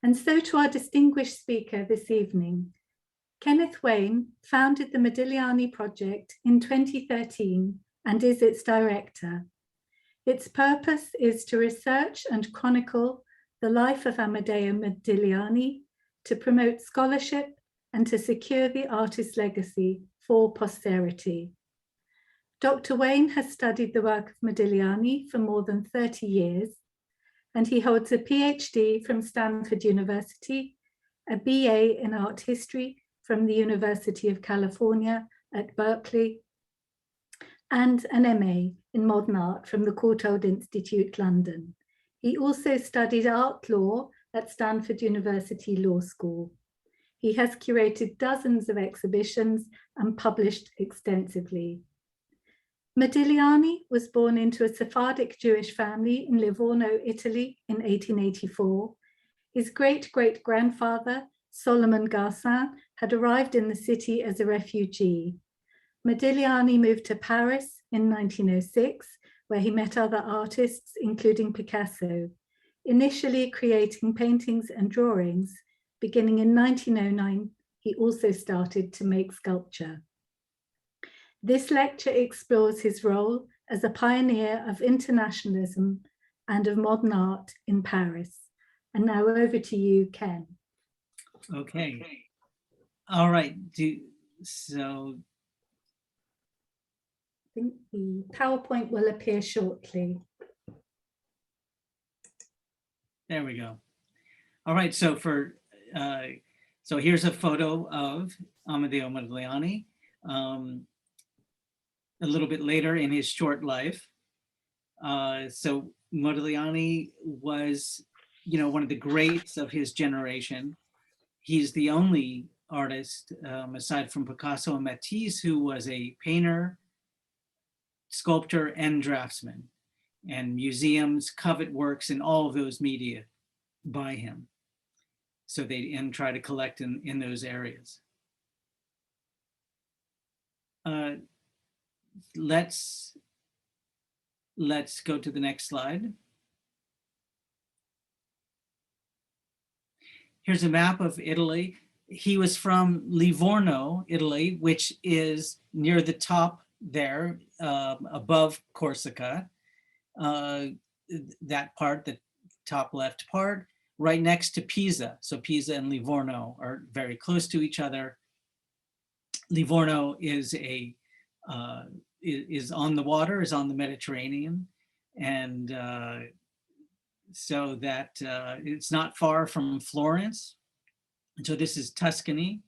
And so to our distinguished speaker this evening. Kenneth Wayne founded the Modigliani Project in 2013 and is its director. Its purpose is to research and chronicle the life of Amedeo Modigliani, to promote scholarship and to secure the artist's legacy for posterity. Dr. Wayne has studied the work of Modigliani for more than 30 years, and he holds a PhD from Stanford University, a BA in art history from the University of California at Berkeley, and an MA in modern art from the Courtauld Institute, London. He also studied art law at Stanford University Law School. He has curated dozens of exhibitions and published extensively. Modigliani was born into a Sephardic Jewish family in Livorno, Italy in 1884. His great-great-grandfather, Solomon Garsin, had arrived in the city as a refugee. Modigliani moved to Paris in 1906, where he met other artists, including Picasso, initially creating paintings and drawings. Beginning in 1909, he also started to make sculpture. This lecture explores his role as a pioneer of internationalism and of modern art in Paris. And now over to you, Ken. Okay. All right. So I think the PowerPoint will appear shortly. There we go. All right. So so here's a photo of Amedeo Modigliani. A little bit later in his short life. So Modigliani was, one of the greats of his generation. He's the only artist, aside from Picasso and Matisse, who was a painter, sculptor, and draftsman. And museums covet works in all of those media by him. So they try to collect in those areas. Let's go to the next slide. Here's a map of Italy. He was from Livorno, Italy, which is near the top there, above Corsica. That part, the top left part, right next to Pisa. So Pisa and Livorno are very close to each other. Livorno is on the water, is on the Mediterranean, and so that it's not far from Florence. And so this is Tuscany,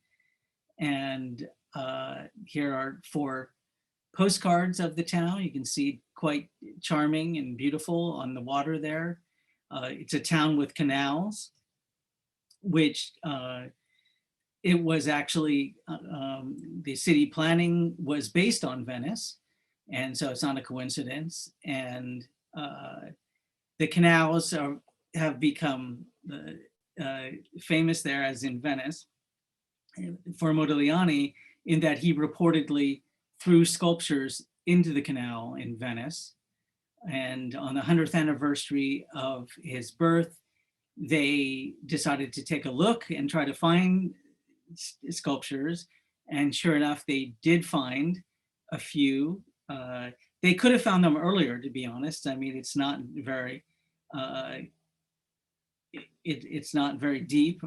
and here are 4 postcards of the town. You can see quite charming and beautiful on the water there. It's a town with canals, which it was actually, the city planning was based on Venice, and so it's not a coincidence. And the canals have become famous there, as in Venice, for Modigliani, in that he reportedly threw sculptures into the canal in Venice. And on the 100th anniversary of his birth, they decided to take a look and try to find sculptures. And sure enough, they did find a few. They could have found them earlier, to be honest. I mean, it's not very, it's not very deep.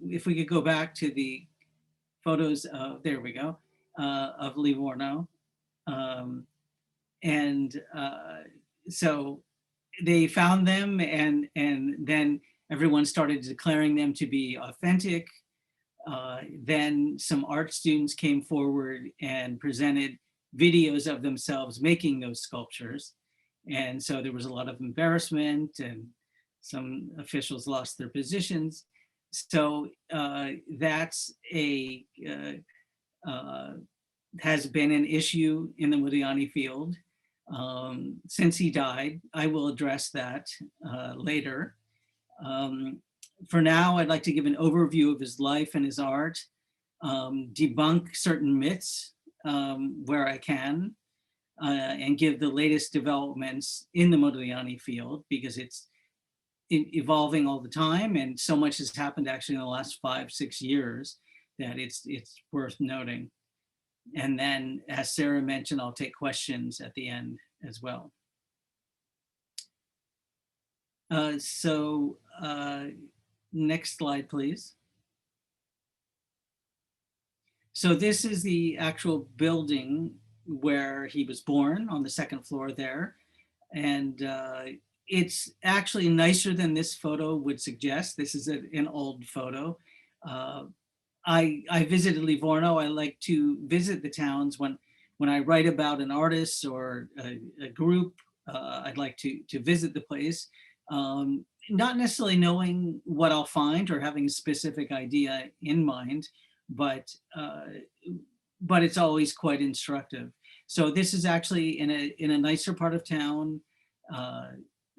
If we could go back to the photos of, there we go, of Livorno. So they found them, and then everyone started declaring them to be authentic. Then some art students came forward and presented videos of themselves making those sculptures. And so there was a lot of embarrassment, and some officials lost their positions. So that's has been an issue in the Modigliani field since he died. I will address that later. For now, I'd like to give an overview of his life and his art, debunk certain myths where I can, and give the latest developments in the Modigliani field, because it's evolving all the time, and so much has happened actually in the last 5-6 years that it's worth noting. And then, as Sarah mentioned, I'll take questions at the end as well. Next slide, please. So this is the actual building where he was born, on the second floor there. And it's actually nicer than this photo would suggest. This is an old photo. I visited Livorno. I like to visit the towns when I write about an artist or a group. I'd like to visit the place, not necessarily knowing what I'll find or having a specific idea in mind, but it's always quite instructive. So this is actually in a nicer part of town.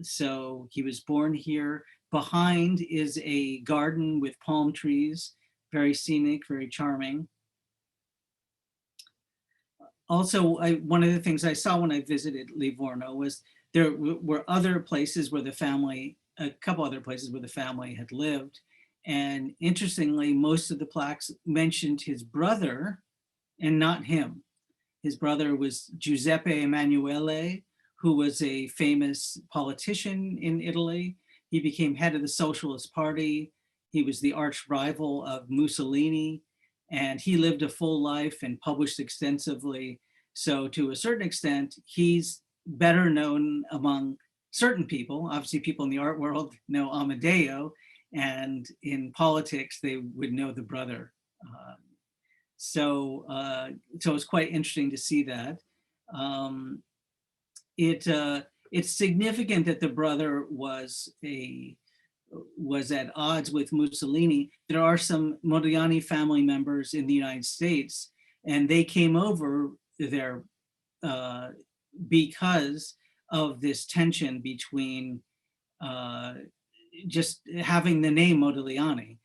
So he was born here. Behind is a garden with palm trees, very scenic, very charming. Also, one of the things I saw when I visited Livorno was there were other places where the family, a couple other places where the family had lived. And interestingly, most of the plaques mentioned his brother and not him. His brother was Giuseppe Emanuele, who was a famous politician in Italy. He became head of the Socialist Party. He was the arch rival of Mussolini, and he lived a full life and published extensively. So to a certain extent, he's better known among certain people. Obviously, people in the art world know Amedeo, and in politics, they would know the brother. So it's quite interesting to see that. It's significant that the brother was at odds with Mussolini. There are some Modigliani family members in the United States, and they came over there because of this tension between just having the name Modigliani.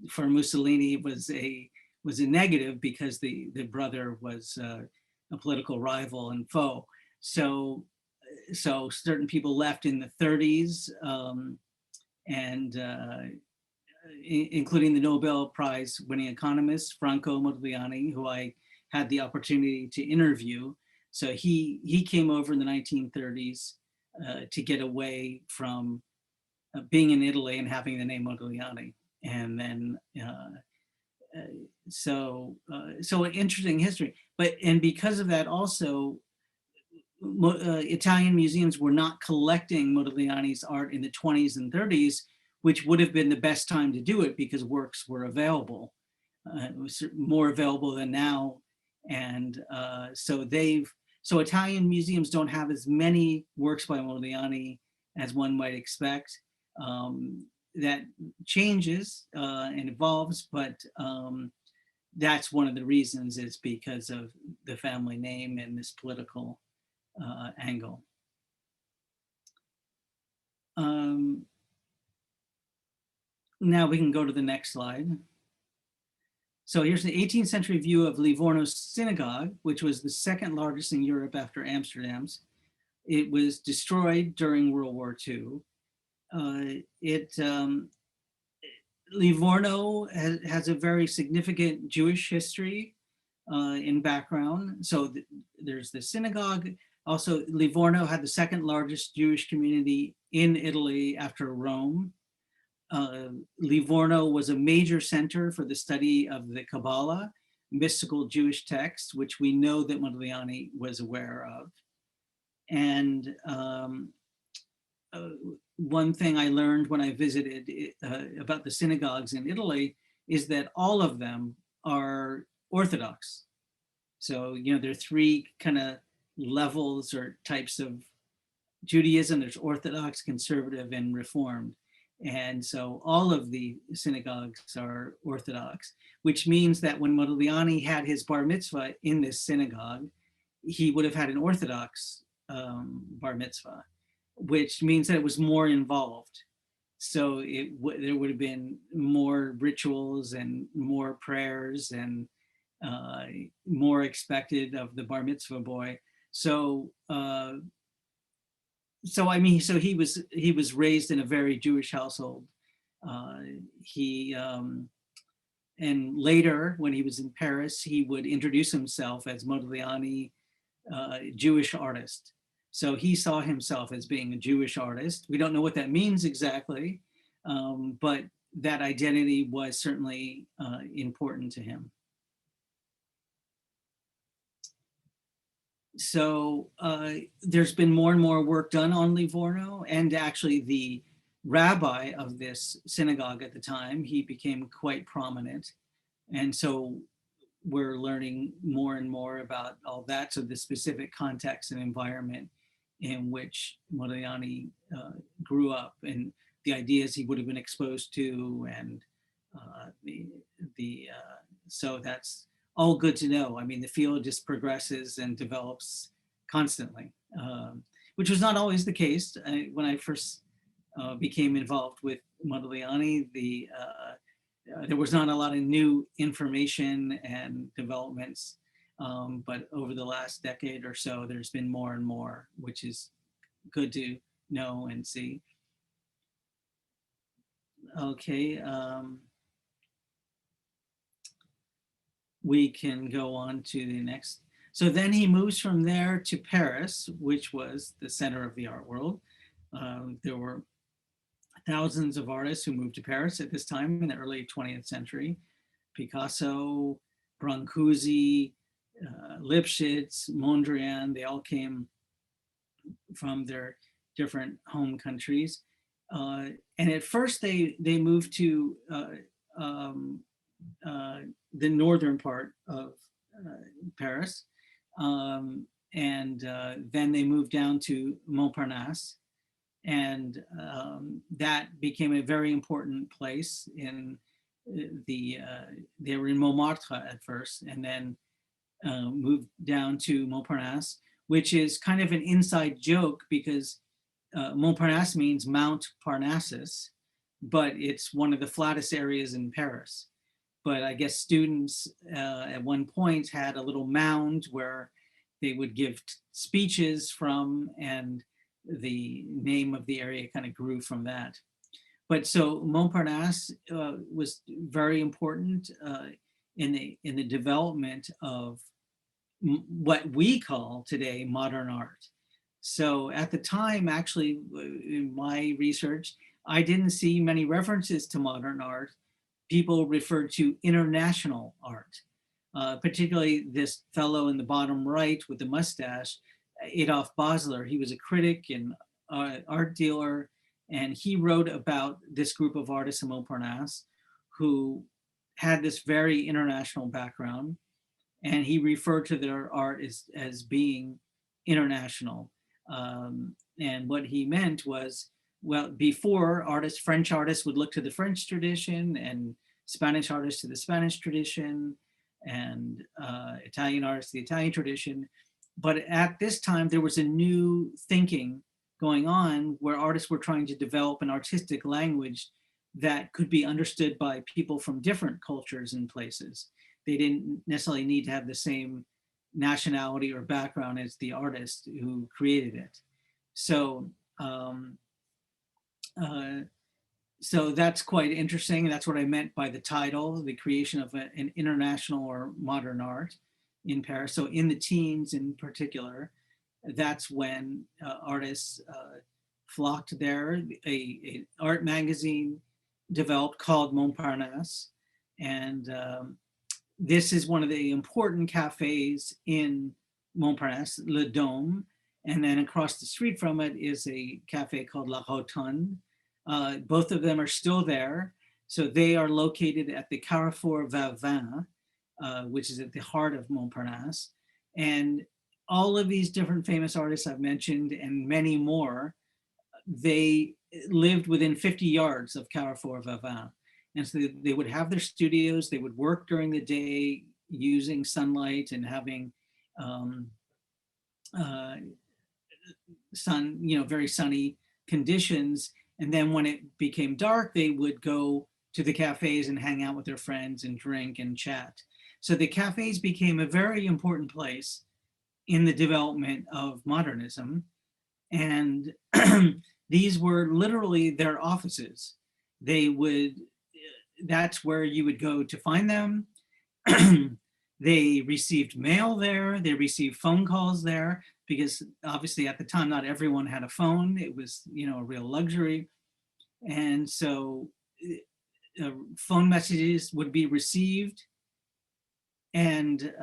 For Mussolini, it was a negative because the brother was a political rival and foe. So certain people left in the 30s, including the Nobel Prize winning economist Franco Modigliani, who I had the opportunity to interview. So he came over in the 1930s to get away from being in Italy and having the name Modigliani. And then so an interesting history. And because of that also, Italian museums were not collecting Modigliani's art in the 20s and 30s, which would have been the best time to do it because works were available. It was more available than now. And so Italian museums don't have as many works by Modigliani as one might expect. That changes and evolves, but that's one of the reasons, is because of the family name and this political angle. Now we can go to the next slide. So here's the 18th century view of Livorno's synagogue, which was the second largest in Europe after Amsterdam's. It was destroyed during World War II. Livorno has a very significant Jewish history in background. So there's the synagogue. Also, Livorno had the second largest Jewish community in Italy after Rome. Livorno was a major center for the study of the Kabbalah, mystical Jewish texts, which we know that Modigliani was aware of. And one thing I learned when I visited about the synagogues in Italy is that all of them are Orthodox. So, there are three kind of levels or types of Judaism. There's Orthodox, Conservative, and Reformed. And so all of the synagogues are Orthodox, which means that when Modigliani had his bar mitzvah in this synagogue, he would have had an Orthodox bar mitzvah, which means that it was more involved. So there would have been more rituals and more prayers and more expected of the bar mitzvah boy. So So I mean, so he was raised in a very Jewish household. He and later, when he was in Paris, he would introduce himself as Modigliani, Jewish artist. So he saw himself as being a Jewish artist. We don't know what that means exactly, but that identity was certainly important to him. So there's been more and more work done on Livorno, and actually the rabbi of this synagogue at the time, he became quite prominent. And so we're learning more and more about all that. So the specific context and environment in which Modigliani grew up, and the ideas he would have been exposed to, and so that's all good to know. I mean, the field just progresses and develops constantly, which was not always the case. When I first became involved with Modigliani, there was not a lot of new information and developments, but over the last decade or so, there's been more and more, which is good to know and see. Okay. We can go on to the next. So then he moves from there to Paris, which was the center of the art world. There were thousands of artists who moved to Paris at this time in the early 20th century. Picasso, Brancusi, Lipschitz, Mondrian, they all came from their different home countries. And at first they moved to the northern part of Paris. And then they moved down to Montparnasse. And that became a very important place in they were in Montmartre at first, and then moved down to Montparnasse, which is kind of an inside joke because Montparnasse means Mount Parnassus, but it's one of the flattest areas in Paris. But I guess students at one point had a little mound where they would give speeches from, and the name of the area kind of grew from that. But so Montparnasse was very important in the development of what we call today modern art. So at the time, actually, in my research, I didn't see many references to modern art. People referred to international art, particularly this fellow in the bottom right with the mustache, Adolf Basler. He was a critic and art dealer, and he wrote about this group of artists in Montparnasse who had this very international background, and he referred to their art as being international. And what he meant was, well, before French artists would look to the French tradition, and Spanish artists to the Spanish tradition, and Italian artists to the Italian tradition. But at this time, there was a new thinking going on where artists were trying to develop an artistic language that could be understood by people from different cultures and places. They didn't necessarily need to have the same nationality or background as the artist who created it. So, so that's quite interesting. That's what I meant by the title, the creation of an international or modern art in Paris. So in the teens in particular, that's when artists flocked there. A art magazine developed called Montparnasse. And this is one of the important cafes in Montparnasse, Le Dôme. And then across the street from it is a cafe called La Rotonde. Both of them are still there. So they are located at the Carrefour Vavin, which is at the heart of Montparnasse. And all of these different famous artists I've mentioned and many more, they lived within 50 yards of Carrefour Vavin. And so they would have their studios, they would work during the day using sunlight and having very sunny conditions. And then when it became dark, they would go to the cafes and hang out with their friends and drink and chat. So the cafes became a very important place in the development of modernism. And these were literally their offices. That's where you would go to find them. They received mail there, they received phone calls there, because obviously at the time, not everyone had a phone. It was, a real luxury. And so phone messages would be received, and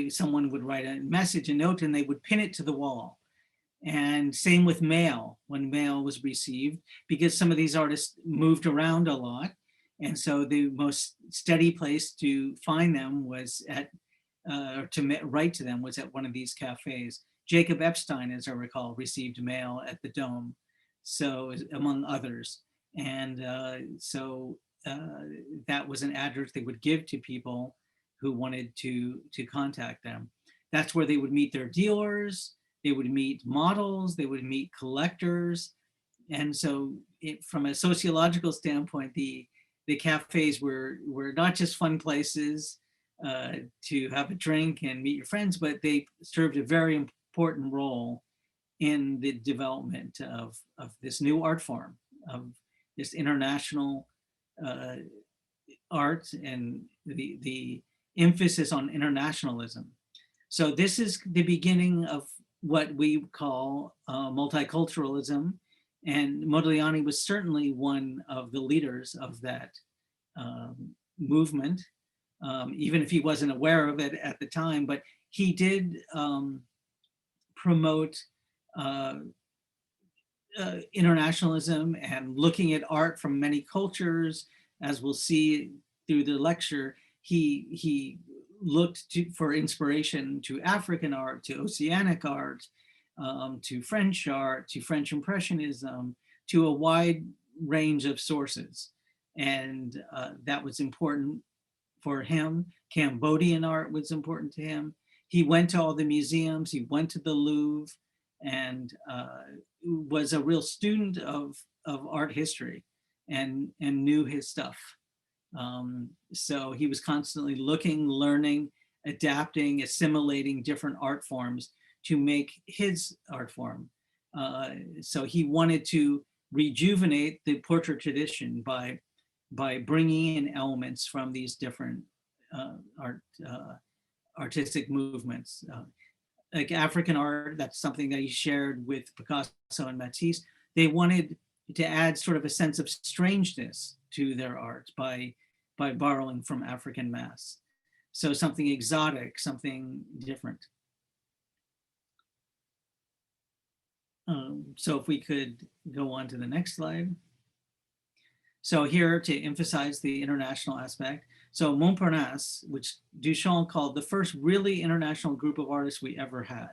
someone would write a message, a note, and they would pin it to the wall. And same with mail, when mail was received, because some of these artists moved around a lot. And so the most steady place to find them was or to write to them was at one of these cafes. Jacob Epstein, as I recall, received mail at the Dome, so among others. And so that was an address they would give to people who wanted to contact them. That's where they would meet their dealers, they would meet models, they would meet collectors. And so from a sociological standpoint, the cafes were not just fun places to have a drink and meet your friends, but they served a very important role in the development of this new art form, of this international art, and the emphasis on internationalism. So this is the beginning of what we call multiculturalism. And Modigliani was certainly one of the leaders of that movement, even if he wasn't aware of it at the time. But he did promote internationalism and looking at art from many cultures. As we'll see through the lecture, he looked for inspiration to African art, to Oceanic art, to French art, to French Impressionism, to a wide range of sources. And that was important for him. Cambodian art was important to him. He went to all the museums, he went to the Louvre, and was a real student of art history and knew his stuff. So he was constantly looking, learning, adapting, assimilating different art forms to make his art form. So he wanted to rejuvenate the portrait tradition by bringing in elements from these different artistic movements. Like African art, that's something that he shared with Picasso and Matisse. They wanted to add sort of a sense of strangeness to their art by borrowing from African masks. So something exotic, something different. So if we could go on to the next slide. So here to emphasize the international aspect. So Montparnasse, which Duchamp called the first really international group of artists we ever had.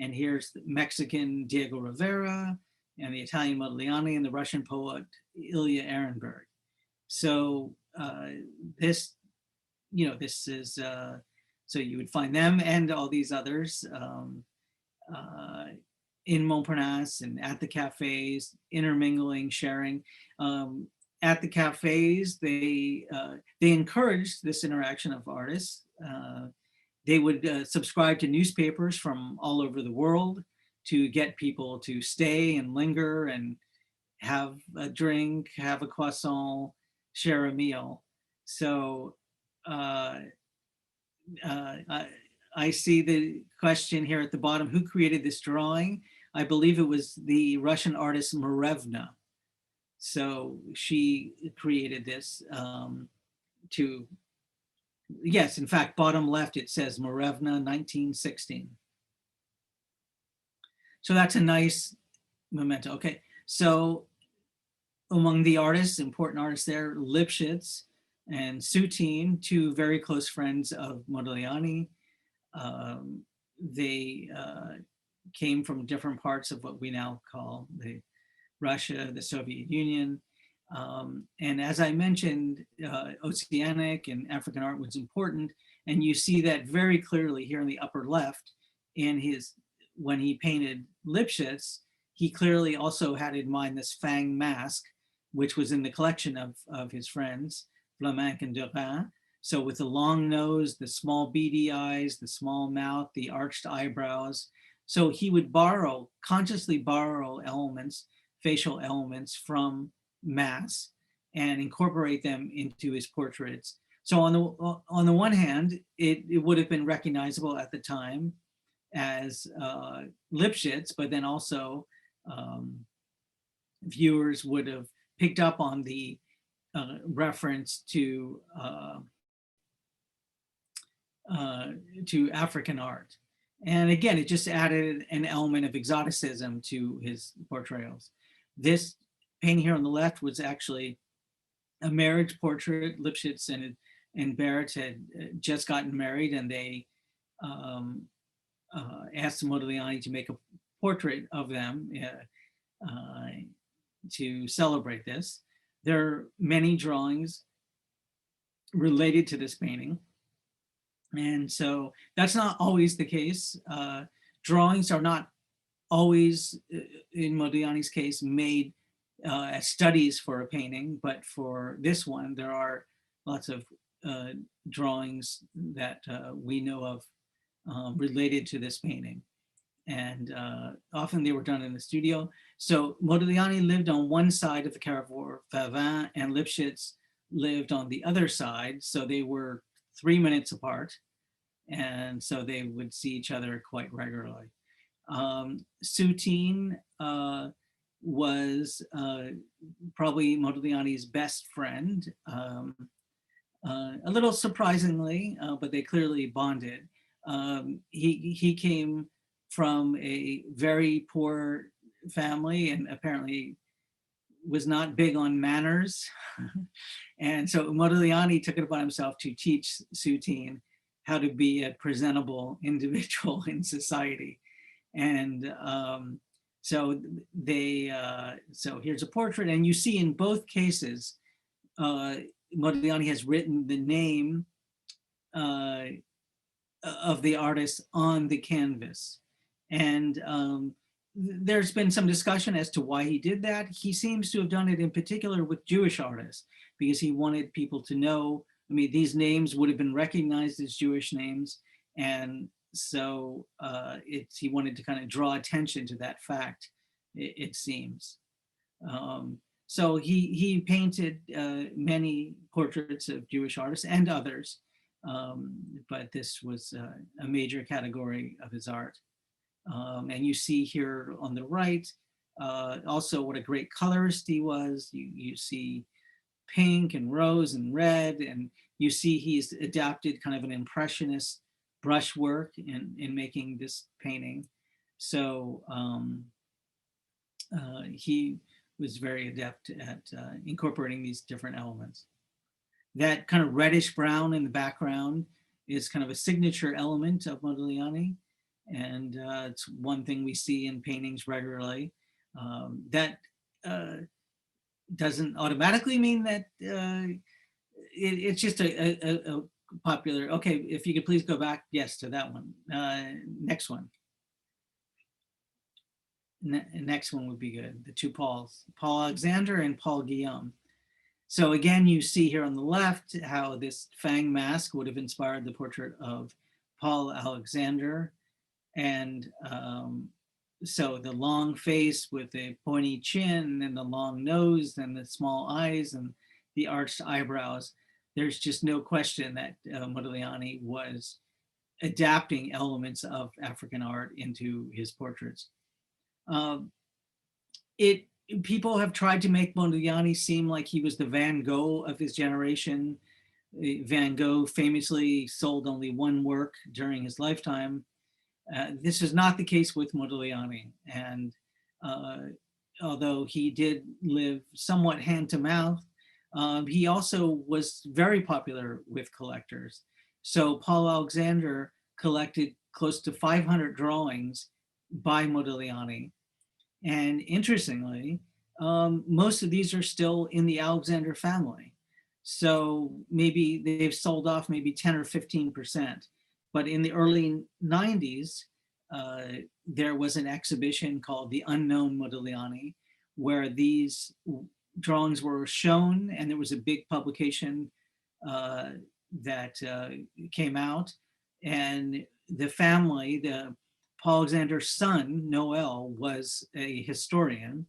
And here's the Mexican Diego Rivera, and the Italian Modigliani, and the Russian poet Ilya Ehrenberg. So this is, so you would find them and all these others in Montparnasse and at the cafes, intermingling, sharing. At the cafes, they encouraged this interaction of artists. They would subscribe to newspapers from all over the world to get people to stay and linger and have a drink, have a croissant, share a meal. So I see the question here at the bottom, who created this drawing? I believe it was the Russian artist Marevna. So she created this yes, in fact, bottom left, it says Marevna 1916. So that's a nice memento. Okay, so among the artists, important artists there, Lipschitz and Soutine, two very close friends of Modigliani. They came from different parts of what we now call Russia, the Soviet Union. And as I mentioned, Oceanic and African art was important. And you see that very clearly here in the upper left when he painted Lipschitz, he clearly also had in mind this fang mask, which was in the collection of his friends, Vlaminck and Derain. So with the long nose, the small beady eyes, the small mouth, the arched eyebrows, So he would consciously borrow elements, facial elements from Mass and incorporate them into his portraits. So on the one hand, it would have been recognizable at the time as Lipschitz, but then also viewers would have picked up on the reference to African art. And again, it just added an element of exoticism to his portrayals. This painting here on the left was actually a marriage portrait. Lipschitz and Barrett had just gotten married, and they asked Modigliani to make a portrait of them to celebrate this. There are many drawings related to this painting. And so that's not always the case. Drawings are not always, in Modigliani's case, made as studies for a painting, but for this one, there are lots of drawings that we know of related to this painting. And often they were done in the studio. So Modigliani lived on one side of the Carrefour Favin, and Lipschitz lived on the other side. So they were 3 minutes apart. And so they would see each other quite regularly. Soutine was probably Modigliani's best friend, a little surprisingly, but they clearly bonded. He came from a very poor family and apparently was not big on manners. And so Modigliani took it upon himself to teach Soutine how to be a presentable individual in society. And so here's a portrait, and you see in both cases, Modigliani has written the name of the artist on the canvas. And there's been some discussion as to why he did that. He seems to have done it in particular with Jewish artists because he wanted people to know, I mean, these names would have been recognized as Jewish names. And so he wanted to kind of draw attention to that fact, it seems. So he painted many portraits of Jewish artists and others, but this was a major category of his art. And you see here on the right, also what a great colorist he was. You see pink and rose and red, and you see he's adapted kind of an impressionist brushwork in making this painting. So he was very adept at incorporating these different elements. That kind of reddish brown in the background is kind of a signature element of Modigliani. And it's one thing we see in paintings regularly. That doesn't automatically mean that it's just a popular, okay, if you could please go back, yes, to that one. Next one. Next one would be good, the two Pauls, Paul Alexander and Paul Guillaume. So again, you see here on the left how this fang mask would have inspired the portrait of Paul Alexander. And so the long face with the pointy chin and the long nose and the small eyes and the arched eyebrows, there's just no question that Modigliani was adapting elements of African art into his portraits. People have tried to make Modigliani seem like he was the Van Gogh of his generation. Van Gogh famously sold only one work during his lifetime. This is not the case with Modigliani. And although he did live somewhat hand to mouth, he also was very popular with collectors. So Paul Alexander collected close to 500 drawings by Modigliani. And interestingly, most of these are still in the Alexander family. So maybe they've sold off maybe 10 or 15%. But in the early 90s, there was an exhibition called The Unknown Modigliani, where these drawings were shown, and there was a big publication that came out. And the family, Paul Alexander's son, Noel, was a historian.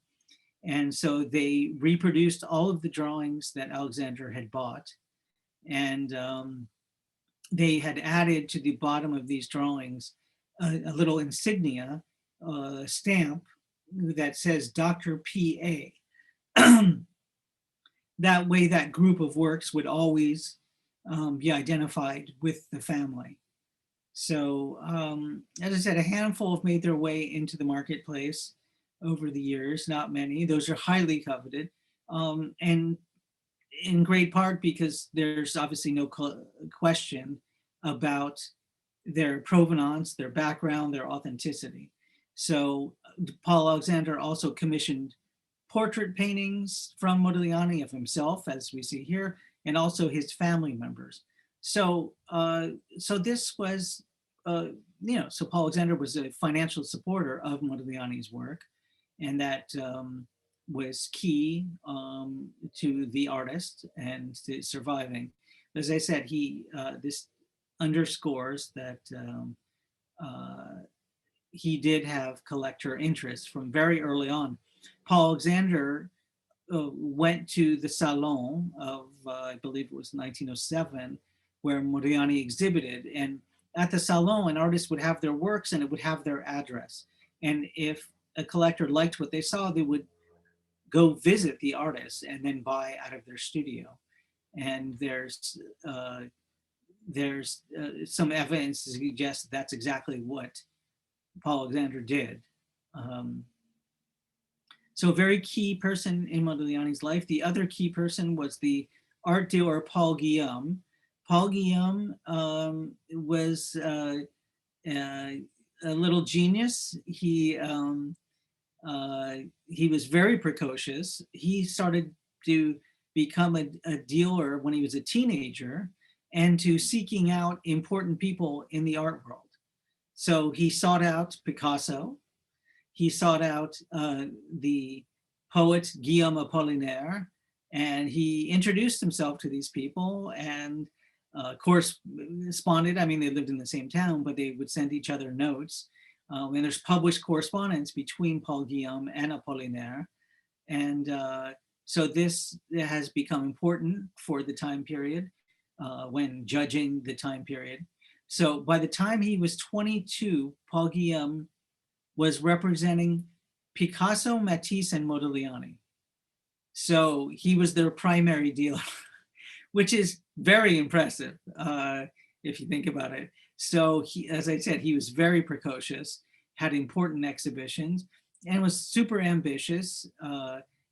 And so they reproduced all of the drawings that Alexander had bought. And they had added to the bottom of these drawings a little insignia, stamp that says Dr. P.A. That way that group of works would always be identified with the family. So as I said, a handful have made their way into the marketplace over the years, not many. Those are highly coveted. And in great part because there's obviously no question about their provenance, their background, their authenticity. So Paul Alexander also commissioned portrait paintings from Modigliani of himself, as we see here, and also his family members. So, so this was, so Paul Alexander was a financial supporter of Modigliani's work, and that was key to the artist and to surviving. As I said, this underscores that he did have collector interest from very early on. Paul Alexander went to the Salon of, I believe it was 1907, where Modigliani exhibited. And at the Salon, an artist would have their works and it would have their address. And if a collector liked what they saw, they would go visit the artist and then buy out of their studio. And there's some evidence to suggest that's exactly what Paul Alexander did. So a very key person in Modigliani's life. The other key person was the art dealer Paul Guillaume. Paul Guillaume was a little genius. He was very precocious. He started to become a dealer when he was a teenager and to seeking out important people in the art world. So he sought out Picasso. He sought out the poet Guillaume Apollinaire, and he introduced himself to these people and corresponded. I mean, they lived in the same town, but they would send each other notes. And there's published correspondence between Paul Guillaume and Apollinaire. And so this has become important for the time period when judging the time period. So by the time he was 22, Paul Guillaume was representing Picasso, Matisse, and Modigliani. So he was their primary dealer, which is very impressive if you think about it. So he, as I said, he was very precocious, had important exhibitions, and was super ambitious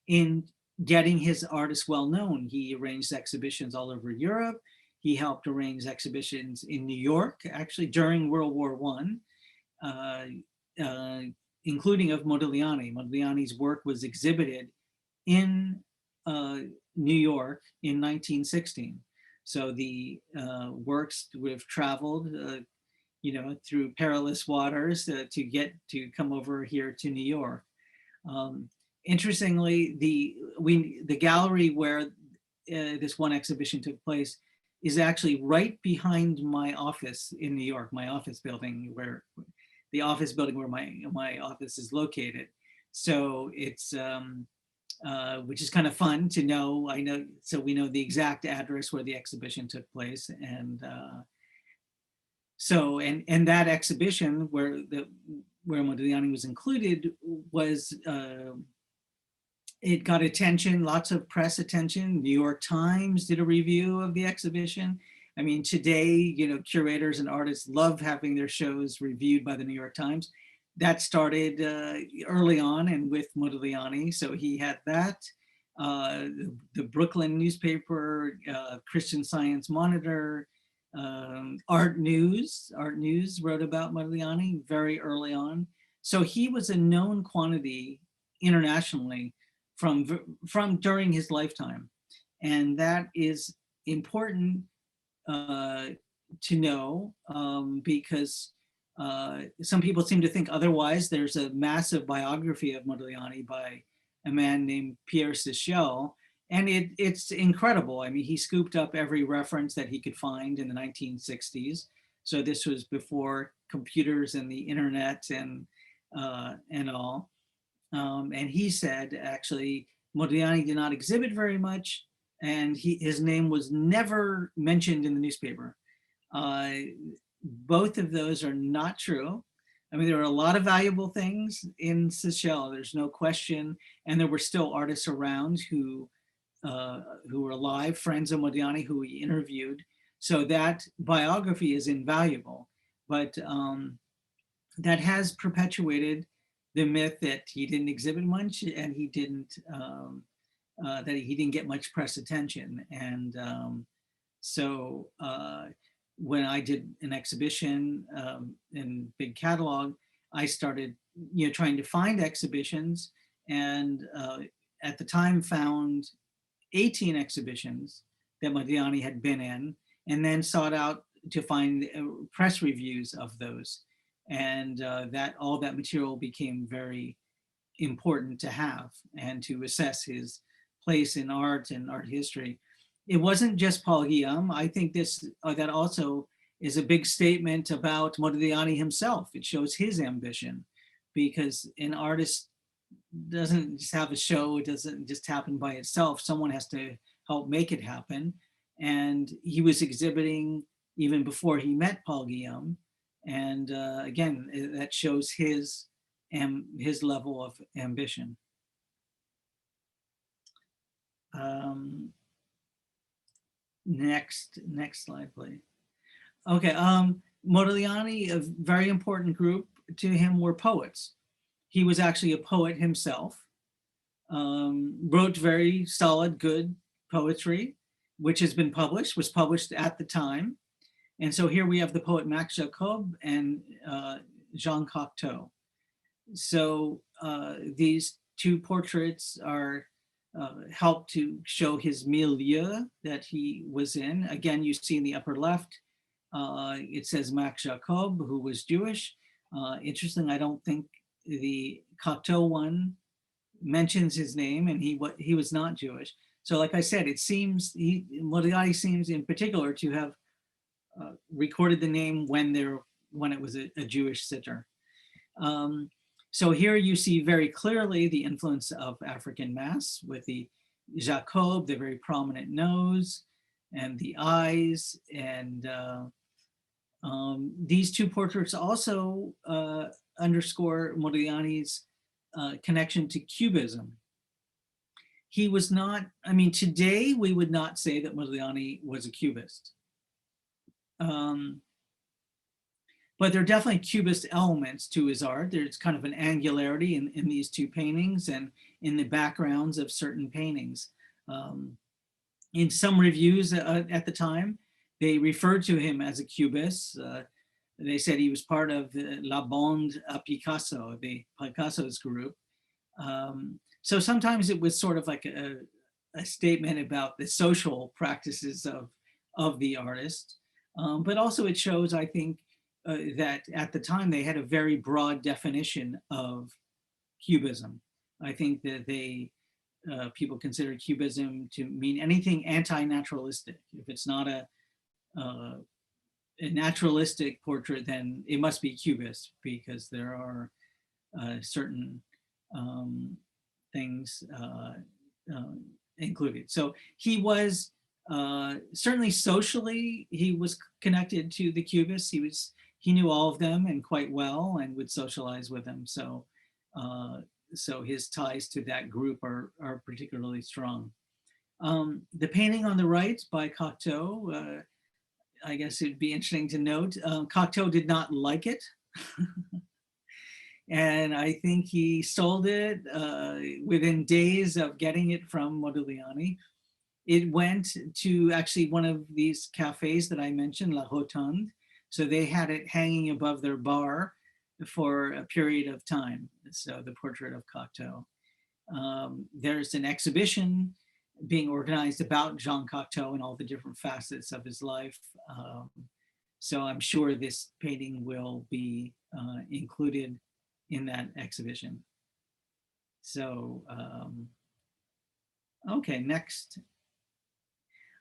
in getting his artists well known. He arranged exhibitions all over Europe. He helped arrange exhibitions in New York, actually during World War I, including of Modigliani. Modigliani's work was exhibited in New York in 1916. So the works would have traveled, through perilous waters to come over here to New York. Interestingly, the gallery where this one exhibition took place is actually right behind my office in New York, my office building where my office is located. So it's, which is kind of fun to know. So we know the exact address where the exhibition took place. And so that exhibition where Modigliani was included was, it got attention, lots of press attention. New York Times did a review of the exhibition. I mean, today, curators and artists love having their shows reviewed by the New York Times. That started early on and with Modigliani. So he had that. The Brooklyn newspaper, Christian Science Monitor, Art News wrote about Modigliani very early on. So he was a known quantity internationally from during his lifetime. And that is important to know because some people seem to think otherwise. There's a massive biography of Modigliani by a man named Pierre Sichel, and it's incredible. I mean, he scooped up every reference that he could find in the 1960s. So this was before computers and the internet and all. And he said, actually, Modigliani did not exhibit very much, and his name was never mentioned in the newspaper. Both of those are not true. I mean, there are a lot of valuable things in Seychelles, there's no question, and there were still artists around who were alive, friends of Modigliani who we interviewed. So that biography is invaluable, but that has perpetuated the myth that he didn't exhibit much and he didn't that he didn't get much press attention. And so when I did an exhibition in big catalog, I started trying to find exhibitions, and at the time found 18 exhibitions that Modigliani had been in, and then sought out to find press reviews of those. And that all that material became very important to have and to assess his place in art and art history. It wasn't just Paul Guillaume. I think this that also is a big statement about Modigliani himself. It shows his ambition, because an artist doesn't just have a show, it doesn't just happen by itself. Someone has to help make it happen. And he was exhibiting even before he met Paul Guillaume. And again, that shows his level of ambition. Next slide, please. Okay, Modigliani, a very important group to him were poets. He was actually a poet himself, wrote very solid, good poetry, which has been published, was published at the time. And so here we have the poet Max Jacob and Jean Cocteau. So these two portraits are help to show his milieu that he was in. Again, you see in the upper left, it says Max Jacob, who was Jewish. Interesting, I don't think the Cocteau one mentions his name, and he was not Jewish. So like I said, it seems, Modigliani seems in particular to have recorded the name when it was a Jewish sitter. So here you see very clearly the influence of African Mass with the Jacob, the very prominent nose and the eyes. And these two portraits also underscore Modigliani's connection to Cubism. He was not, I mean, today we would not say that Modigliani was a Cubist. But there are definitely Cubist elements to his art. There's kind of an angularity in these two paintings and in the backgrounds of certain paintings. In some reviews at the time, they referred to him as a Cubist. They said he was part of the La Bande à Picasso, the Picasso's group. So sometimes it was sort of like a statement about the social practices of the artist. But also it shows, I think, that at the time they had a very broad definition of Cubism. I think that people consider Cubism to mean anything anti-naturalistic. If it's not a naturalistic portrait, then it must be Cubist, because there are certain things included. So he was certainly socially, he was connected to the Cubists. He knew all of them and quite well, and would socialize with them. So so his ties to that group are particularly strong. The painting on the right by Cocteau, I guess it'd be interesting to note, Cocteau did not like it. And I think he sold it within days of getting it from Modigliani. It went to actually one of these cafes that I mentioned, La Rotonde. So they had it hanging above their bar for a period of time. So the portrait of Cocteau. There's an exhibition being organized about Jean Cocteau and all the different facets of his life. So I'm sure this painting will be included in that exhibition. So, okay, next.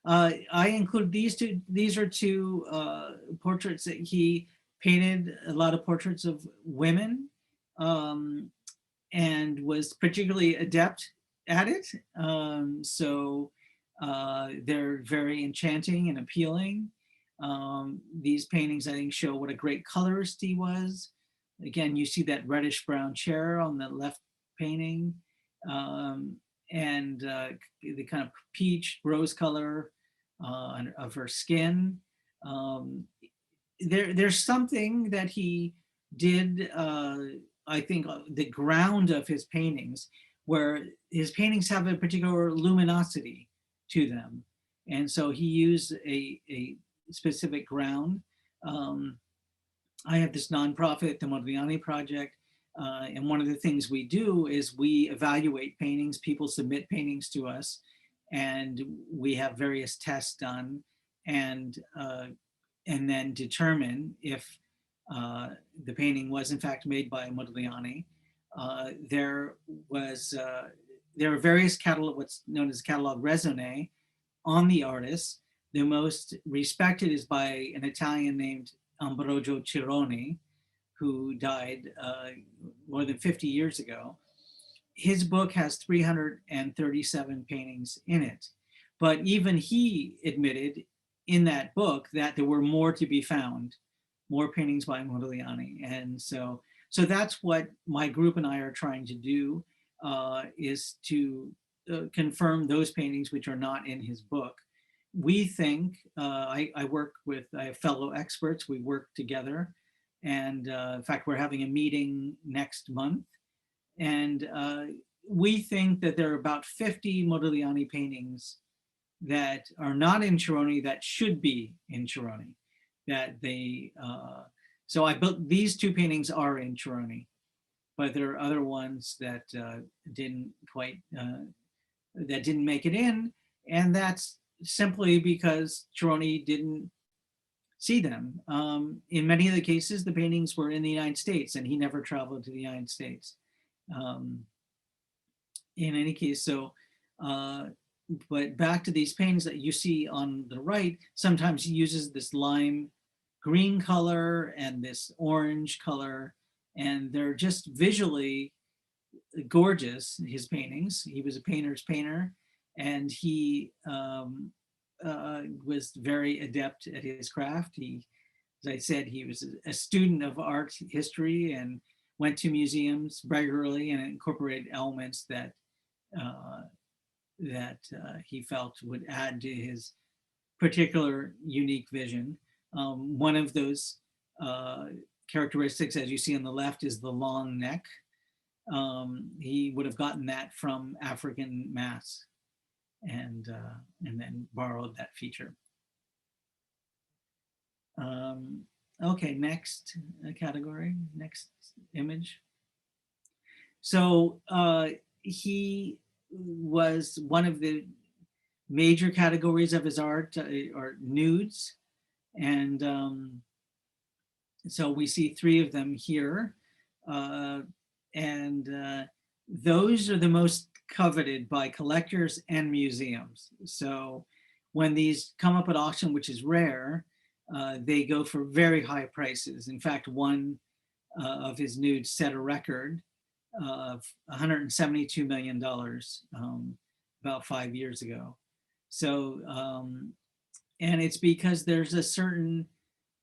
I include these two. These are two portraits that he painted a lot of portraits of women, and was particularly adept at it. They're very enchanting and appealing. These paintings, I think, show what a great colorist he was. Again, you see that reddish brown chair on the left painting, and the kind of peach rose color of her skin. There's something that he did, I think, the ground of his paintings, where his paintings have a particular luminosity to them. And so he used a specific ground. I have this nonprofit, the Modigliani Project, and one of the things we do is we evaluate paintings. People submit paintings to us, and we have various tests done, and then determine if the painting was in fact made by Modigliani. There are various catalog, what's known as catalog raisonné, on the artist. The most respected is by an Italian named Ambrogio Cironi, who died more than 50 years ago. His book has 337 paintings in it, but even he admitted in that book that there were more to be found, more paintings by Modigliani. And so that's what my group and I are trying to do, is to confirm those paintings which are not in his book. We think, I have fellow experts, we work together. And in fact, we're having a meeting next month. And we think that there are about 50 Modigliani paintings that are not in Cironi that should be in Cironi. So I built, these two paintings are in Cironi, but there are other ones that didn't make it in. And that's simply because Cironi didn't see them. In many of the cases, the paintings were in the United States, and he never traveled to the United States. In any case, but back to these paintings that you see on the right, sometimes he uses this lime green color and this orange color, and they're just visually gorgeous, his paintings. He was a painter's painter, and he was very adept at his craft. As I said, he was a student of art history and went to museums regularly and incorporated elements that he felt would add to his particular unique vision. One of those characteristics, as you see on the left, is the long neck. He would have gotten that from African masks, and then borrowed that feature. Okay, next category, next image. So he was, one of the major categories of his art are nudes. And so we see three of them here. Those are the most coveted by collectors and museums. So when these come up at auction, which is rare, they go for very high prices. In fact, one of his nudes set a record of $172 million about 5 years ago. So, and it's because there's a certain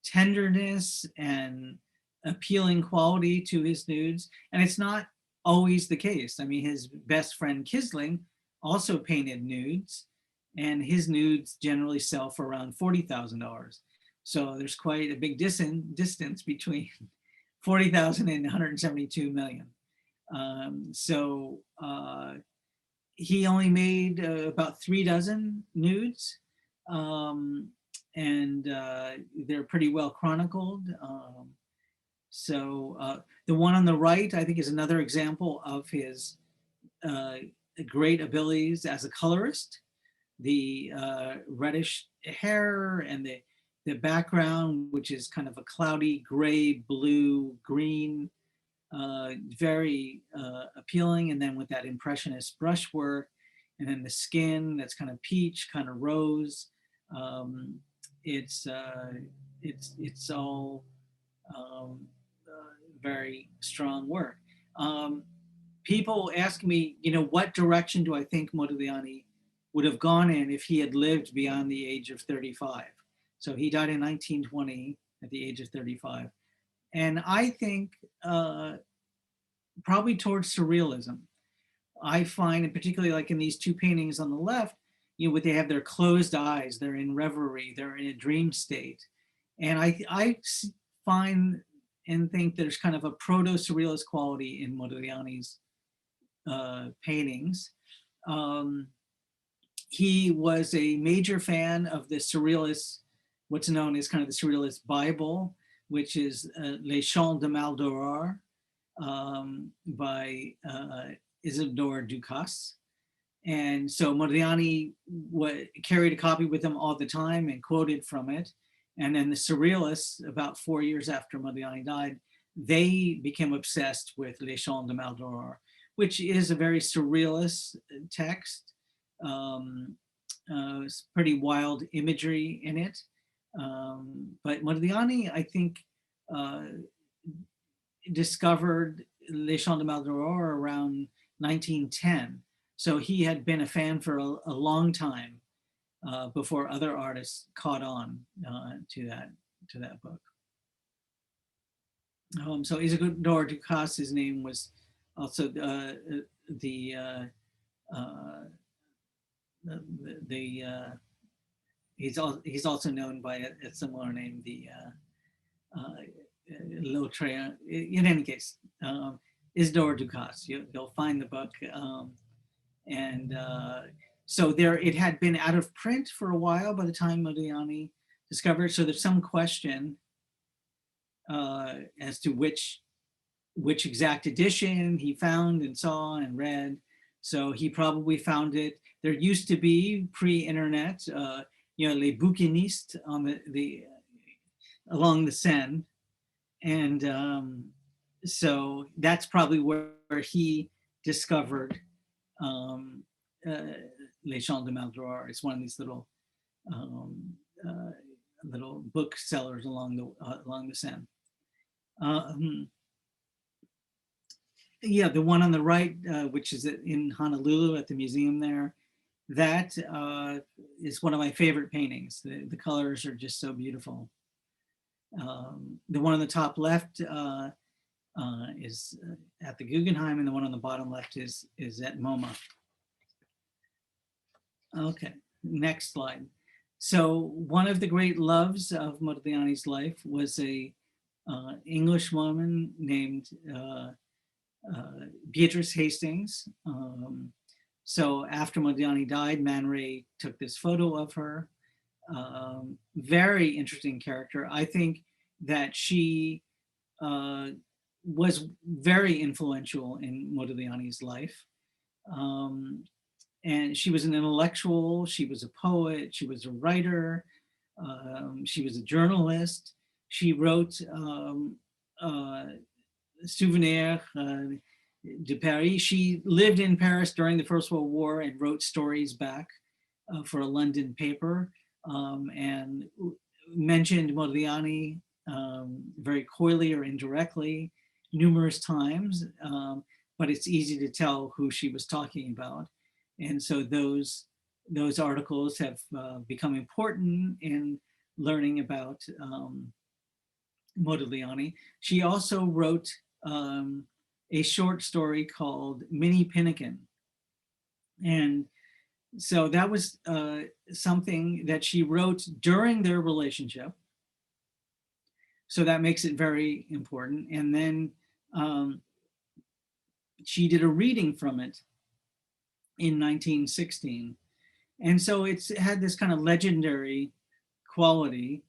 tenderness and appealing quality to his nudes, and it's not always the case. I mean, his best friend Kisling also painted nudes, and his nudes generally sell for around $40,000. So there's quite a big distance between 40,000 and 172 million. He only made about 3 dozen nudes, and they're pretty well chronicled. The one on the right, I think, is another example of his great abilities as a colorist. The reddish hair and the background, which is kind of a cloudy gray, blue, green, very appealing. And then with that impressionist brushwork, and then the skin that's kind of peach, kind of rose. It's all um, very strong work. People ask me, what direction do I think Modigliani would have gone in if he had lived beyond the age of 35? So he died in 1920 at the age of 35. And I think probably towards surrealism. I find, and particularly like in these two paintings on the left, they have their closed eyes, they're in reverie, they're in a dream state. And I find and think there's kind of a proto-surrealist quality in Modigliani's paintings. He was a major fan of the surrealist, what's known as kind of the surrealist Bible, which is Les Chants de Maldoror by Isidore Ducasse. And so Modigliani carried a copy with him all the time and quoted from it. And then the surrealists, about 4 years after Modigliani died, they became obsessed with Les Chants de Maldoror, which is a very surrealist text. It's pretty wild imagery in it. But Modigliani, I think, discovered Les Chants de Maldoror around 1910. So he had been a fan for a long time before other artists caught on to that book. So Isidore Ducasse's name was also he's also known by a similar name, Lautrec. In any case, Isidore Ducasse. You'll find the book, so it had been out of print for a while by the time Modigliani discovered. So there's some question as to which exact edition he found and saw and read. So he probably found it. There used to be pre-internet, les bouquinistes on along the Seine, and so that's probably where he discovered Les Chants de Maldoror. It's one of these little booksellers along the Seine. The one on the right, which is in Honolulu at the museum there, that is one of my favorite paintings. The colors are just so beautiful. The one on the top left is at the Guggenheim, and the one on the bottom left is at MoMA. Okay, next slide. So one of the great loves of Modigliani's life was a English woman named Beatrice Hastings. So after Modigliani died, Man Ray took this photo of her. Very interesting character. I think that she was very influential in Modigliani's life. And she was an intellectual, she was a poet, she was a writer, she was a journalist. She wrote Souvenirs de Paris. She lived in Paris during the First World War and wrote stories back for a London paper, and mentioned Modigliani very coyly or indirectly numerous times, but it's easy to tell who she was talking about. And so those articles have become important in learning about Modigliani. She also wrote a short story called Minnie Pinnikin. And so that was something that she wrote during their relationship. So that makes it very important. And then she did a reading from it in 1916. And so it's had this kind of legendary quality,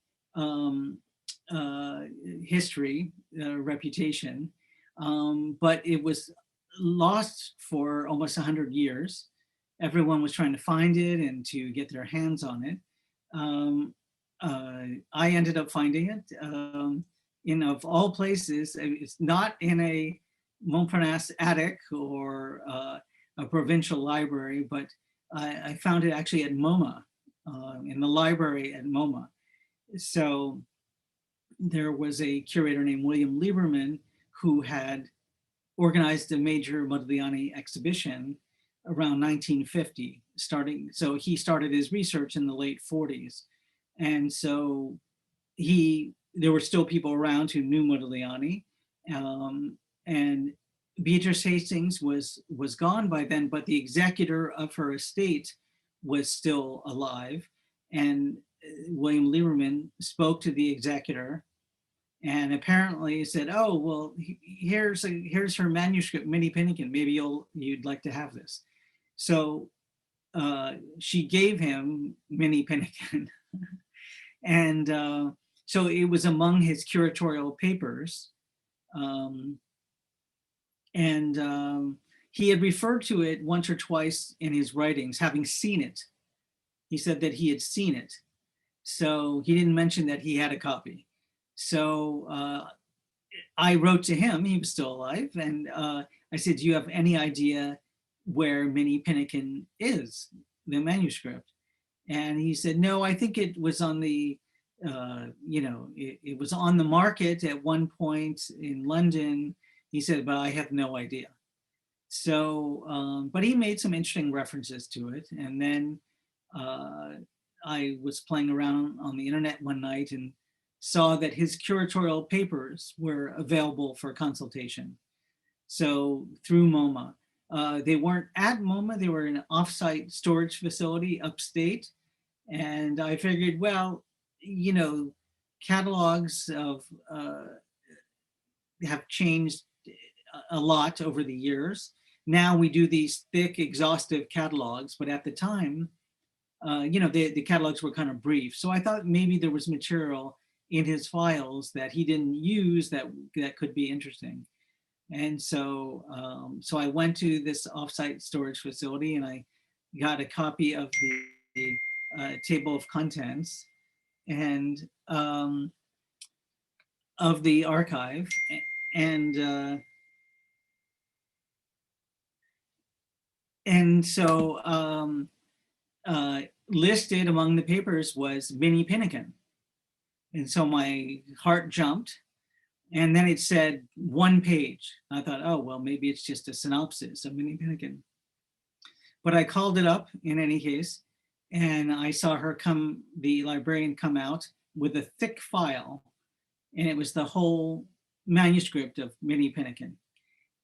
history, reputation, but it was lost for almost 100 years. Everyone was trying to find it and to get their hands on it. I ended up finding it in, of all places, it's not in a Montparnasse attic or a provincial library, but I found it actually at MoMA, in the library at MoMA. So there was a curator named William Lieberman who had organized a major Modigliani exhibition around 1950, so he started his research in the late 40s. And so there were still people around who knew Modigliani, and Beatrice Hastings was gone by then, but the executor of her estate was still alive. And William Lieberman spoke to the executor and apparently said, "Oh, well, here's her manuscript, Minnie Pinnikin. Maybe you'd like to have this." So she gave him Minnie Pinnikin, and so it was among his curatorial papers, and he had referred to it once or twice in his writings, having seen it. He said that he had seen it, so he didn't mention that he had a copy. So I wrote to him, he was still alive, and I said, "Do you have any idea where Minnie Pinnikin is, the manuscript?" And he said, "No, I think it was on the, it was on the market at one point in London." He said, "But I have no idea." So, but he made some interesting references to it. And then I was playing around on the internet one night and saw that his curatorial papers were available for consultation. So through MoMA. They weren't at MoMA, they were in an offsite storage facility upstate. And I figured, well, catalogs have changed a lot over the years. Now we do these thick, exhaustive catalogs, but at the time, the catalogs were kind of brief. So I thought maybe there was material in his files that he didn't use that could be interesting. And so, so I went to this offsite storage facility and I got a copy of the table of contents and of the archive, and so listed among the papers was Minnie Pinnikin. And so my heart jumped. And then it said 1 page. I thought, oh, well, maybe it's just a synopsis of Minnie Pinnikin. But I called it up in any case, and I saw the librarian come out with a thick file, and it was the whole manuscript of Minnie Pinnikin.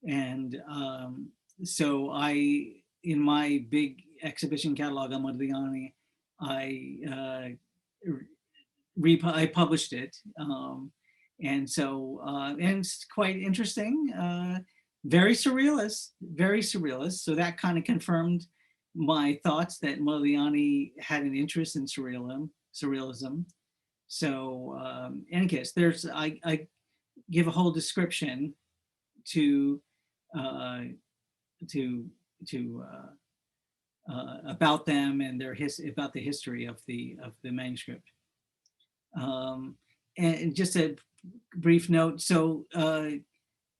And so in my big exhibition catalog on Modigliani, I published it. And so, and it's quite interesting, very surrealist. So that kind of confirmed my thoughts that Modigliani had an interest in surrealism. So, in any case, I give a whole description about them and about the history of the manuscript. And just a brief note. So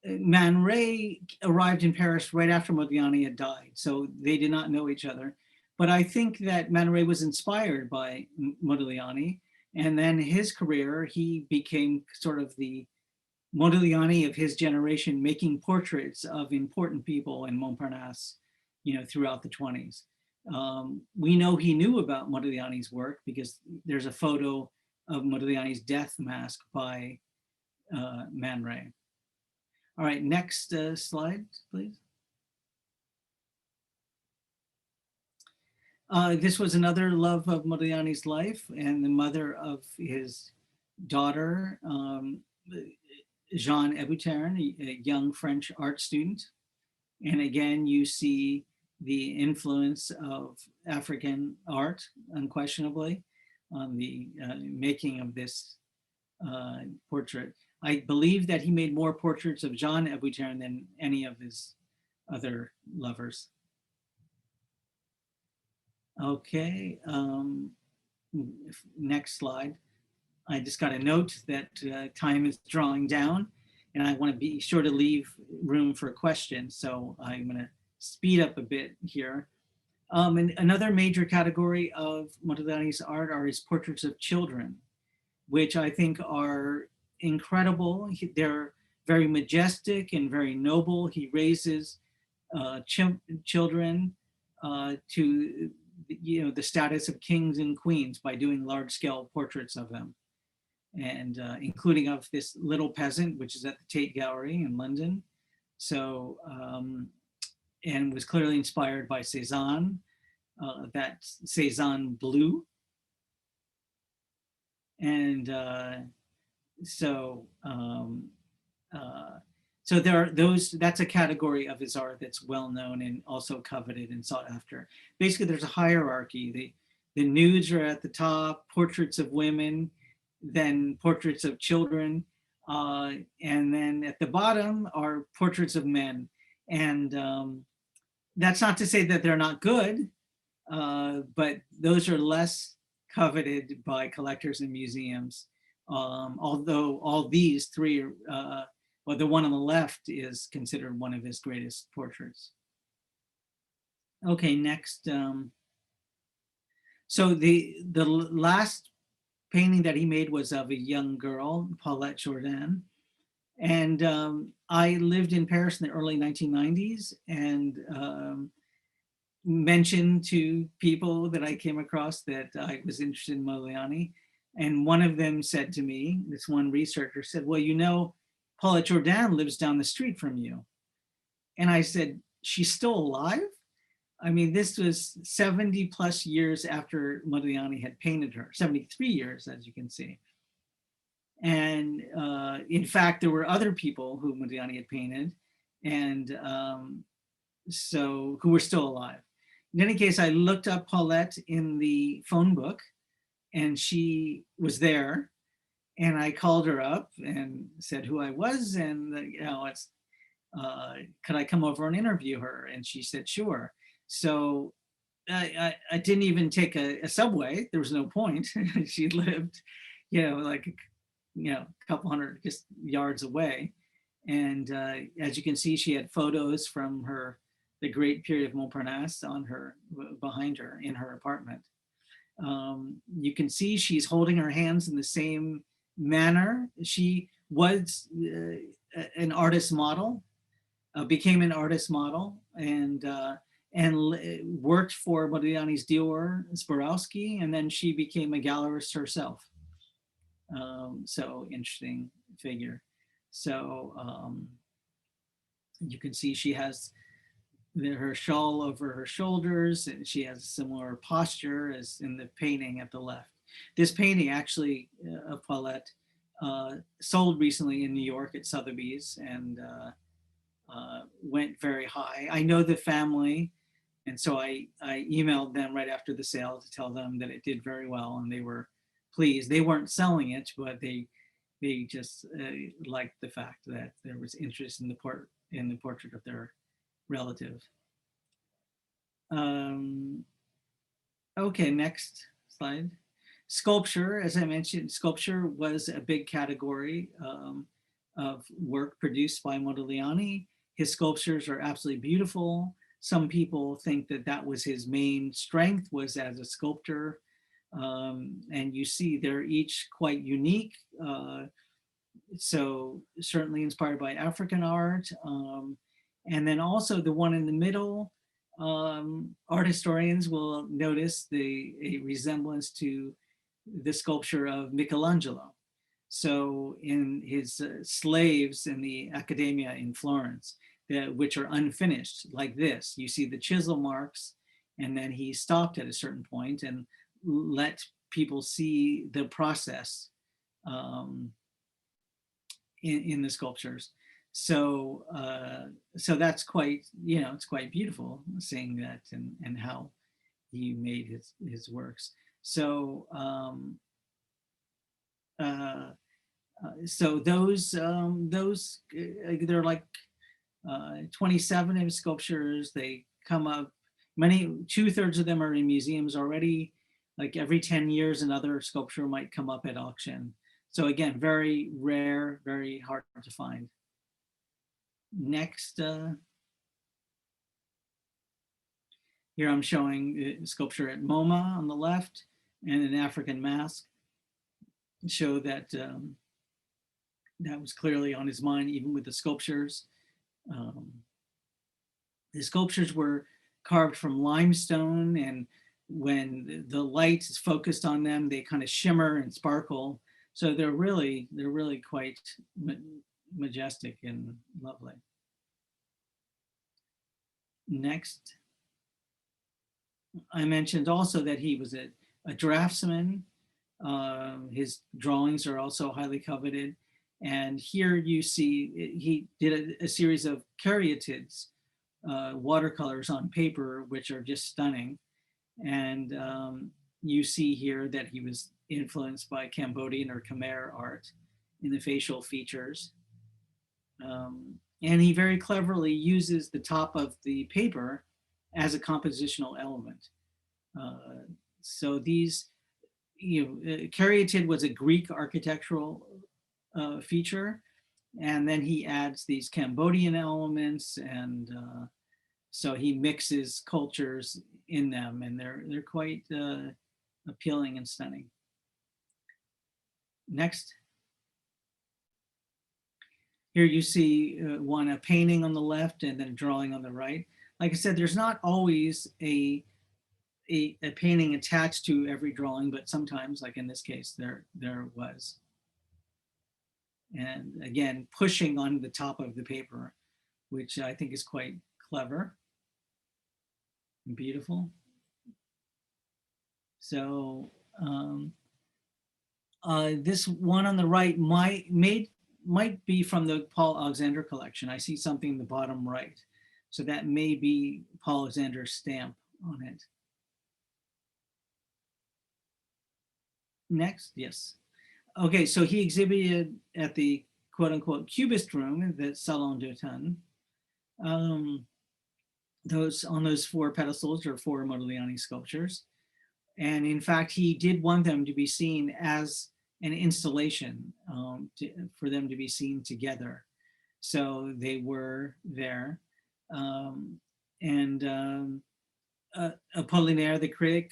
Man Ray arrived in Paris right after Modigliani had died. So they did not know each other. But I think that Man Ray was inspired by Modigliani. And then his career, he became sort of the Modigliani of his generation, making portraits of important people in Montparnasse, throughout the 20s. We know he knew about Modigliani's work because there's a photo of Modigliani's death mask by Man Ray. All right, next slide, please. This was another love of Modigliani's life and the mother of his daughter, Jeanne Hébuterne, a young French art student. And again, you see the influence of African art, unquestionably, on the making of this portrait. I believe that he made more portraits of Jeanne Hébuterne than any of his other lovers. Okay, next slide. I just got a note that time is drawing down and I want to be sure to leave room for questions. So I'm going to speed up a bit here. And another major category of Modigliani's art are his portraits of children, which I think are incredible. They're very majestic and very noble. He raises children to the status of kings and queens by doing large-scale portraits of them, and including of this little peasant, which is at the Tate Gallery in London. So, and was clearly inspired by Cézanne, that Cézanne blue. And so there are those, that's a category of his art that's well known and also coveted and sought after. Basically, there's a hierarchy. The nudes are at the top, portraits of women, then portraits of children, and then at the bottom are portraits of men. And that's not to say that they're not good, but those are less coveted by collectors and museums. Although all these three are, well, the one on the left is considered one of his greatest portraits. Okay, next. So the last painting that he made was of a young girl, Paulette Jourdan. And I lived in Paris in the early 1990s and mentioned to people that I came across that I was interested in Modigliani. And one of them said to me, this one researcher said, well, you know, Paulette Jourdan lives down the street from you. And I said, she's still alive? I mean, this was 70 plus years after Modigliani had painted her, 73 years, as you can see. And in fact, there were other people who Modigliani had painted, and so who were still alive. In any case, I looked up Paulette in the phone book, and she was there. And I called her up and said who I was, and could I come over and interview her? And she said, sure. So I didn't even take a subway. There was no point. She lived, like, a couple hundred just yards away. And as you can see, she had photos from the great period of Montparnasse behind her in her apartment. You can see she's holding her hands in the same manner. She was an artist model, became an artist model, and worked for Modigliani's Dior, Swarovski, and then she became a gallerist herself. So interesting figure. So you can see she has her shawl over her shoulders, and she has a similar posture as in the painting at the left. This painting actually of Paulette sold recently in New York at Sotheby's and went very high. I know the family, and so I emailed them right after the sale to tell them that it did very well, and they were pleased. They weren't selling it, but they just liked the fact that there was interest in the portrait of their relative. Okay, next slide. Sculpture, as I mentioned, sculpture was a big category of work produced by Modigliani. His sculptures are absolutely beautiful. Some people think that that was his main strength, was as a sculptor. And you see they're each quite unique. So certainly inspired by African art. And then also the one in the middle, art historians will notice a resemblance to the sculpture of Michelangelo. So in his slaves in the Accademia in Florence, which are unfinished like this, you see the chisel marks, and then he stopped at a certain point and let people see the process in the sculptures. So so that's quite, it's quite beautiful seeing that and how he made his works. So so those they're like 27 of his sculptures. They come up, 2/3 of them are in museums already. Like every 10 years, another sculpture might come up at auction. So again, very rare, very hard to find. Next, here I'm showing sculpture at MoMA on the left and an African mask. Show that that was clearly on his mind, even with the sculptures. The sculptures were carved from limestone, and when the light is focused on them, they kind of shimmer and sparkle. So they're really quite majestic and lovely. Next, I mentioned also that he was a draftsman. His drawings are also highly coveted. And here you see he did a series of caryatids, watercolors on paper, which are just stunning. And you see here that he was influenced by Cambodian or Khmer art in the facial features. And he very cleverly uses the top of the paper as a compositional element. So these, caryatid was a Greek architectural feature, and then he adds these Cambodian elements, and so he mixes cultures in them, and they're quite appealing and stunning. Next. Here you see a painting on the left and then a drawing on the right. Like I said, there's not always a painting attached to every drawing, but sometimes, like in this case, there was. And again, pushing on the top of the paper, which I think is quite clever and beautiful. So this one on the right might be from the Paul Alexander collection. I see something in the bottom right. So that may be Paul Alexander's stamp on it. Next, yes. Okay, so he exhibited at the quote unquote Cubist room, the Salon d'Automne. On those 4 pedestals are 4 Modigliani sculptures. And in fact, he did want them to be seen as an installation, for them to be seen together. So they were there. Apollinaire, the critic,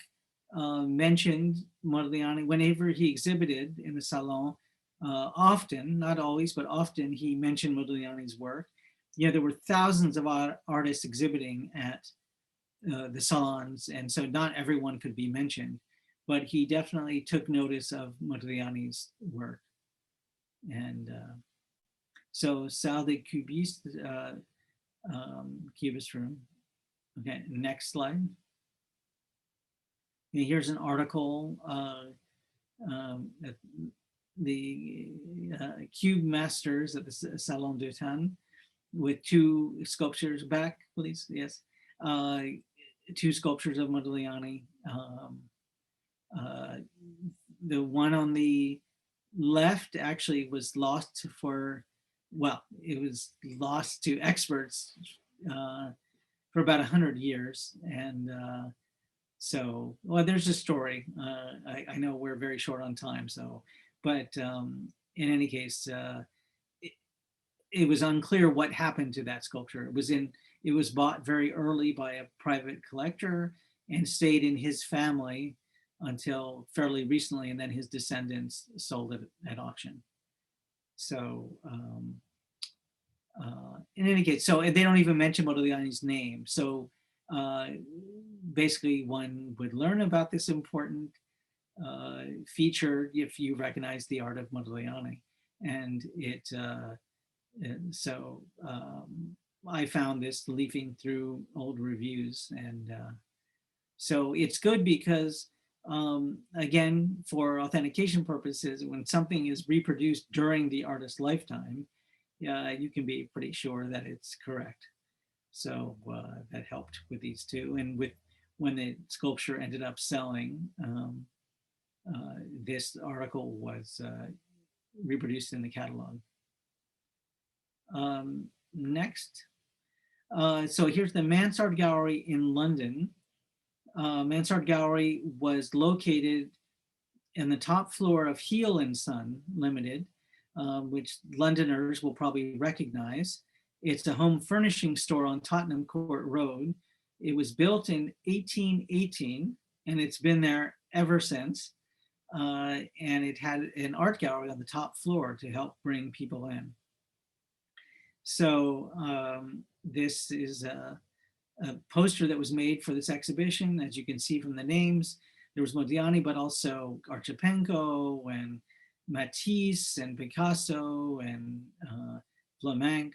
mentioned Modigliani whenever he exhibited in the Salon. Often, not always, but often he mentioned Modigliani's work. There were thousands of artists exhibiting at the salons, and so not everyone could be mentioned, but he definitely took notice of Modigliani's work. And so Salle des Cubistes, Cubist room. Okay, next slide. And here's an article, the cube masters at the Salon d'Automne, with 2 sculptures back, please, yes. 2 sculptures of Modigliani. The one on the left actually was lost it was lost to experts for about 100 years. And so, there's a story. I know we're very short on time, so, but in any case, it was unclear what happened to that sculpture. It was bought very early by a private collector and stayed in his family until fairly recently, and then his descendants sold it at auction. So in any case, so they don't even mention Modigliani's name. So basically one would learn about this important feature if you recognize the art of Modigliani. And so I found this leafing through old reviews, and so it's good because again, for authentication purposes, when something is reproduced during the artist's lifetime, you can be pretty sure that it's correct. So that helped with these 2, and when the sculpture ended up selling, this article was reproduced in the catalog. Next, so here's the Mansard Gallery in London. Mansard Gallery was located in the top floor of Heel & Son Limited, which Londoners will probably recognize. It's a home furnishing store on Tottenham Court Road. It was built in 1818, and it's been there ever since. and it had an art gallery on the top floor to help bring people in. So this is a poster that was made for this exhibition. As you can see from the names, there was Modigliani, but also Archipenko and Matisse and Picasso and Vlaminck.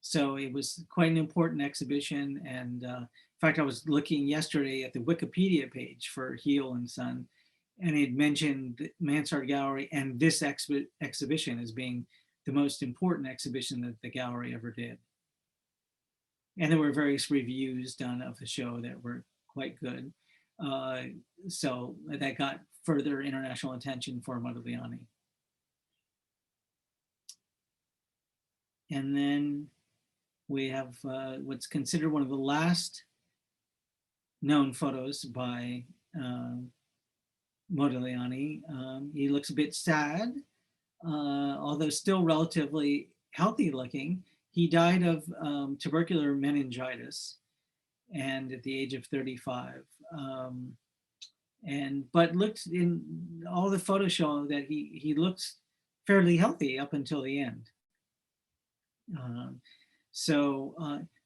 So it was quite an important exhibition. And in fact, I was looking yesterday at the Wikipedia page for Heel and Son, and it mentioned the Mansard Gallery and this exhibition as being the most important exhibition that the gallery ever did. And there were various reviews done of the show that were quite good. So that got further international attention for Modigliani. And then we have what's considered one of the last known photos by Modigliani. He looks a bit sad, although still relatively healthy looking. He died of tubercular meningitis, and at the age of 35. But looked in all the photos show that he looks fairly healthy up until the end.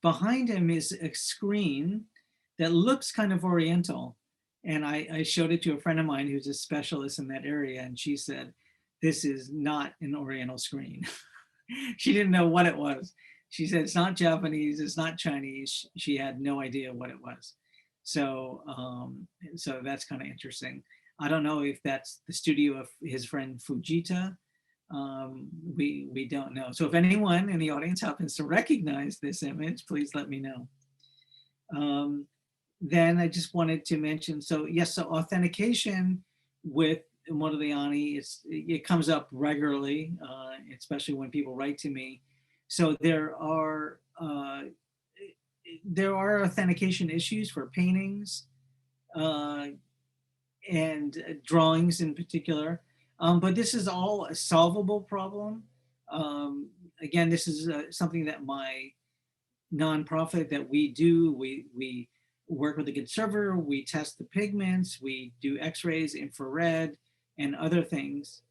Behind him is a screen that looks kind of Oriental. And I showed it to a friend of mine who's a specialist in that area, and she said, this is not an Oriental screen. She didn't know what it was. She said, it's not Japanese, it's not Chinese. She had no idea what it was. So that's kind of interesting. I don't know if that's the studio of his friend Fujita. We don't know. So if anyone in the audience happens to recognize this image, please let me know. Then I just wanted to mention, so yes, so authentication with Modigliani, it comes up regularly, especially when people write to me. So there are authentication issues for paintings and drawings in particular, but this is all a solvable problem. Again, this is something that my nonprofit that we do. We work with a conservator, we test the pigments, we do x-rays, infrared, and other things.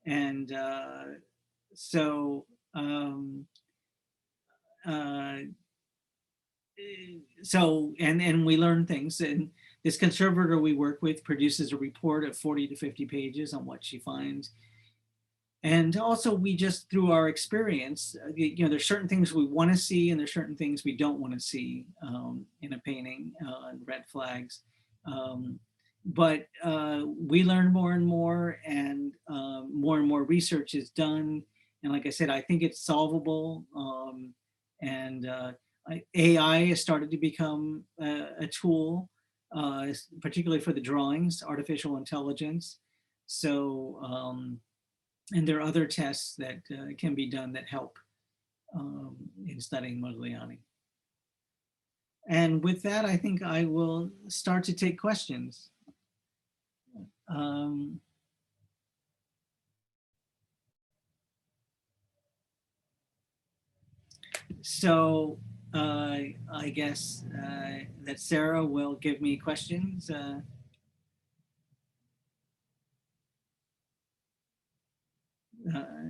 And and we learn things. And this conservator we work with produces a report of 40 to 50 pages on what she finds. And also we just, through our experience, there's certain things we want to see and there's certain things we don't want to see in a painting, red flags. But we learn more and more and more research is done. And like I said, I think it's solvable. AI has started to become a tool, particularly for the drawings, artificial intelligence. So, and there are other tests that can be done that help in studying Modigliani. And with that, I think I will start to take questions. So I guess that Sarah will give me questions.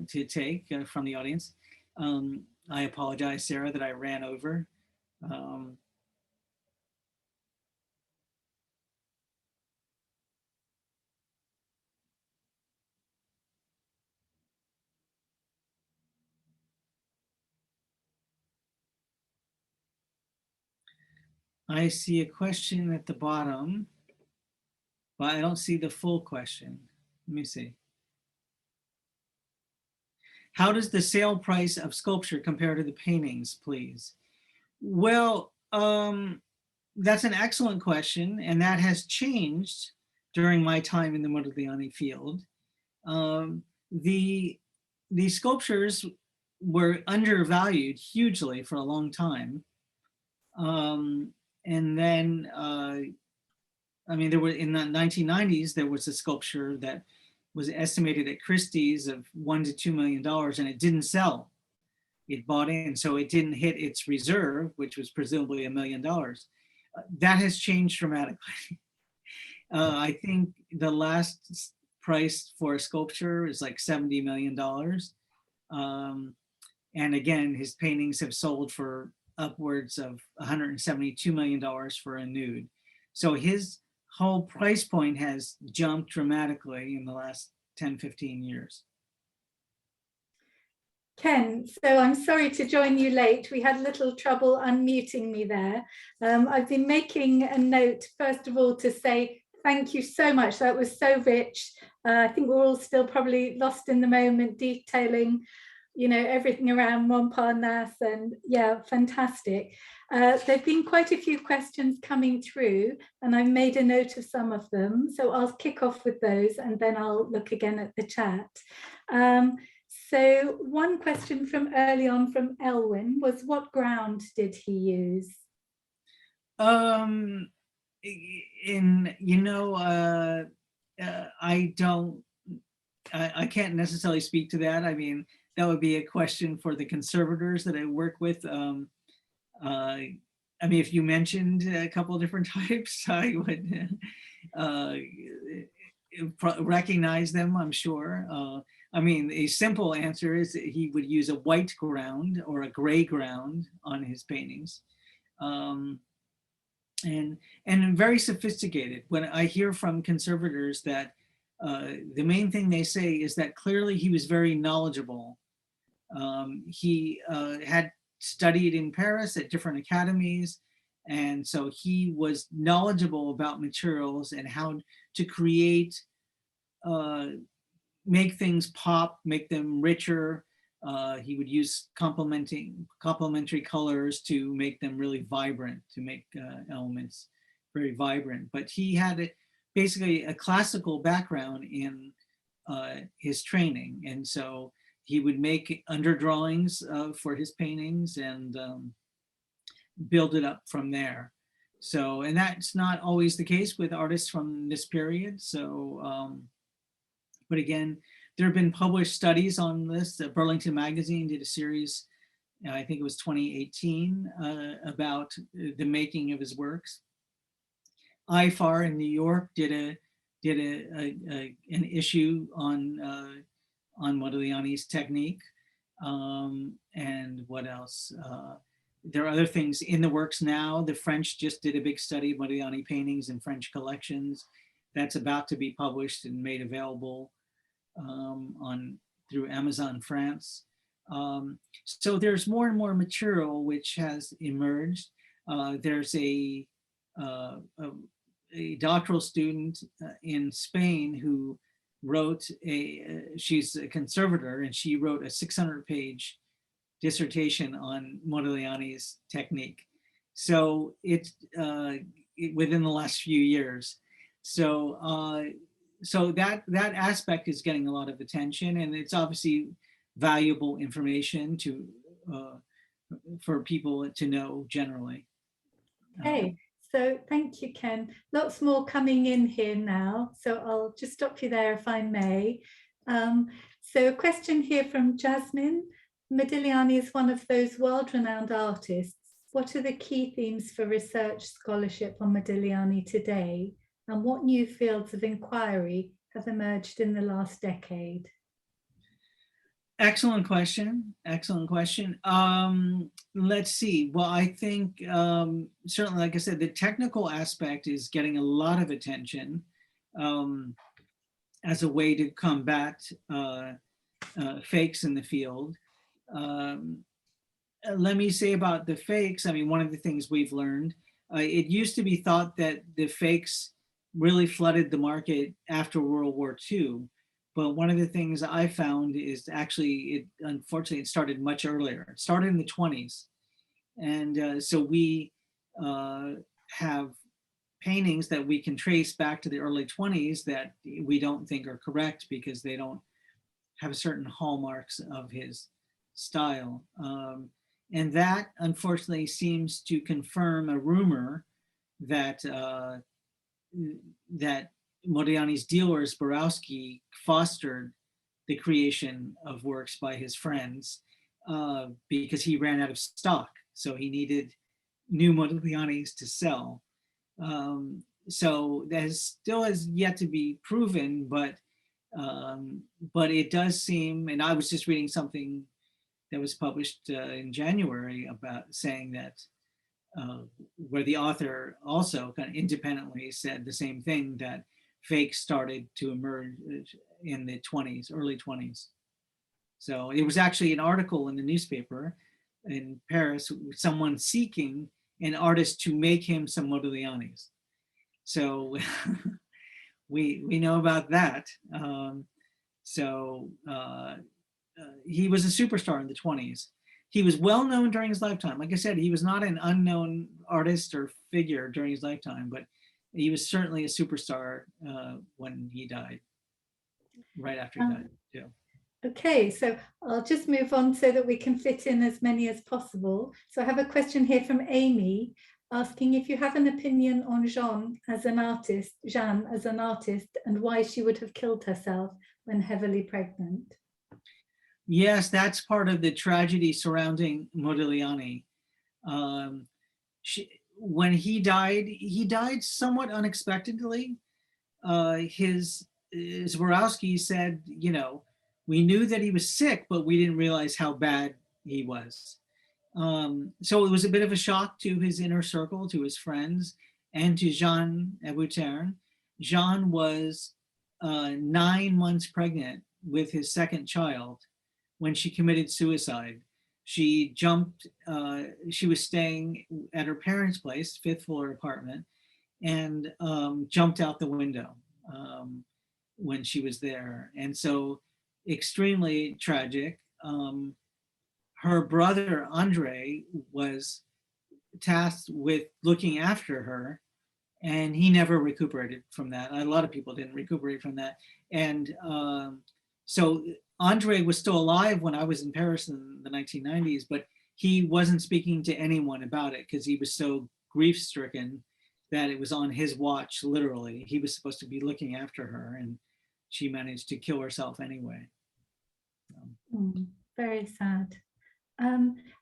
To take from the audience. I apologize, Sarah, that I ran over. I see a question at the bottom, but I don't see the full question. Let me see. How does the sale price of sculpture compare to the paintings, please? Well, that's an excellent question, and that has changed during my time in the Modigliani field. The sculptures were undervalued hugely for a long time. And then, I mean, there were in the 1990s, there was a sculpture that was estimated at Christie's of $1 to $2 million, and it didn't sell. It bought in, so it didn't hit its reserve, which was presumably $1 million. That has changed dramatically. I think the last price for a sculpture is like $70 million. And again, his paintings have sold for upwards of $172 million for a nude. So his whole price point has jumped dramatically in the last 10, 15 years. Ken, so I'm sorry to join you late. We had a little trouble unmuting me there. I've been making a note, first of all, to say thank you so much. That was so rich. I think we're all still probably lost in the moment, detailing, you know, everything around Montparnasse, and yeah, fantastic. There've been quite a few questions coming through, and I've made a note of some of them. So I'll kick off with those, and then I'll look again at the chat. So one question from early on from Elwin was, what ground did he use? I can't necessarily speak to that. I mean, that would be a question for the conservators that I work with. I mean, if you mentioned a couple of different types, I would recognize them, I'm sure. I mean, a simple answer is that he would use a white ground or a gray ground on his paintings. And very sophisticated. When I hear from conservators that the main thing they say is that clearly he was very knowledgeable. He had studied in Paris at different academies, and so he was knowledgeable about materials and how to create, make things pop, make them richer. He would use complementary colors to make them really vibrant, to make elements very vibrant. But he had basically a classical background in his training. And so he would make underdrawings for his paintings and build it up from there. So, and that's not always the case with artists from this period. So, but again, there have been published studies on this. Burlington Magazine did a series, I think it was 2018, about the making of his works. IFAR in New York did an issue on Modigliani's technique. And what else? There are other things in the works now. The French just did a big study of Modigliani paintings in French collections. That's about to be published and made available through Amazon France. So there's more and more material which has emerged. There's a doctoral student in Spain who wrote she's a conservator, and she wrote a 600-page dissertation on Modigliani's technique. So it's within the last few years. So so that aspect is getting a lot of attention, and it's obviously valuable information to for people to know generally. Okay, so thank you, Ken. Lots more coming in here now, so I'll just stop you there if I may. So a question here from Jasmine. Modigliani is one of those world-renowned artists. What are the key themes for research scholarship on Modigliani today? And what new fields of inquiry have emerged in the last decade? Excellent question. Excellent question. Let's see. Well, I think certainly, like I said, the technical aspect is getting a lot of attention as a way to combat fakes in the field. Let me say about the fakes. I mean, one of the things we've learned, it used to be thought that the fakes really flooded the market after World War II. But one of the things I found is actually, unfortunately, it started much earlier. It started in the 20s. And so we have paintings that we can trace back to the early 20s that we don't think are correct because they don't have certain hallmarks of his style. And that, unfortunately, seems to confirm a rumor that that Modigliani's dealer, Borowski, fostered the creation of works by his friends because he ran out of stock. So he needed new Modiglianis to sell. So that still has yet to be proven, but But it does seem, and I was just reading something that was published in January about saying that where the author also kind of independently said the same thing, that fakes started to emerge in the 20s, early 20s. So it was actually an article in the newspaper in Paris, someone seeking an artist to make him some Modiglianis. So we know about that. He was a superstar in the 20s. He was well known during his lifetime. Like I said, he was not an unknown artist or figure during his lifetime, but he was certainly a superstar when he died, right after he died too. Okay, so I'll just move on so that we can fit in as many as possible. So I have a question here from Amy asking if you have an opinion on Jeanne as an artist, and why she would have killed herself when heavily pregnant. Yes, that's part of the tragedy surrounding Modigliani. When he died somewhat unexpectedly. His Zborowski said, you know, we knew that he was sick, but we didn't realize how bad he was. So it was a bit of a shock to his inner circle, to his friends, and to Jeanne Hébuterne. Jeanne was 9 months pregnant with his second child when she committed suicide. She jumped, she was staying at her parents' place, 5th floor apartment, and jumped out the window when she was there. And so extremely tragic. Her brother, Andre, was tasked with looking after her, and he never recuperated from that. A lot of people didn't recuperate from that. And so Andre was still alive when I was in Paris in the 1990s, but he wasn't speaking to anyone about it because he was so grief-stricken that it was on his watch, literally. He was supposed to be looking after her, and she managed to kill herself anyway. Very sad.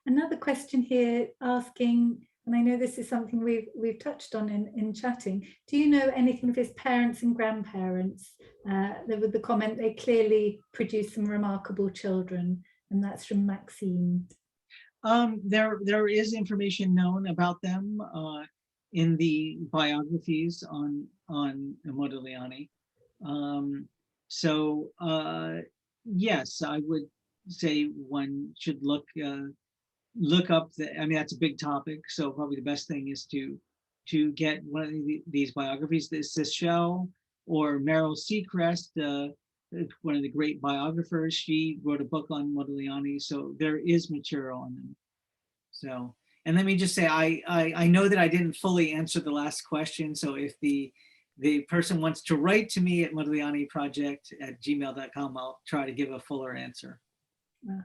Another question here asking, and I know this is something we've touched on in chatting, do you know anything of his parents and grandparents? There was the comment, they clearly produced some remarkable children, and that's from Maxine. There is information known about them in the biographies on Modigliani. Yes, I would say one should look up I mean, that's a big topic, so probably the best thing is to get one of these biographies. This Sichel or Meryl Seacrest, one of the great biographers, she wrote a book on Modigliani, so there is material on them. So, and let me just say, I know that I didn't fully answer the last question, so if the person wants to write to me at modiglianiproject@gmail.com, I'll try to give a fuller answer.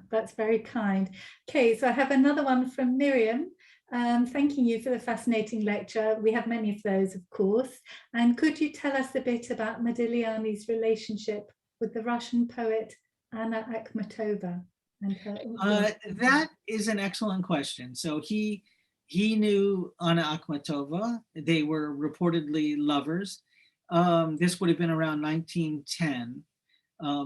That's very kind. Okay, so I have another one from Miriam, thanking you for the fascinating lecture. We have many of those, of course. And could you tell us a bit about Modigliani's relationship with the Russian poet Anna Akhmatova and her influence? That is an excellent question. So he knew Anna Akhmatova. They were reportedly lovers. This would have been around 1910.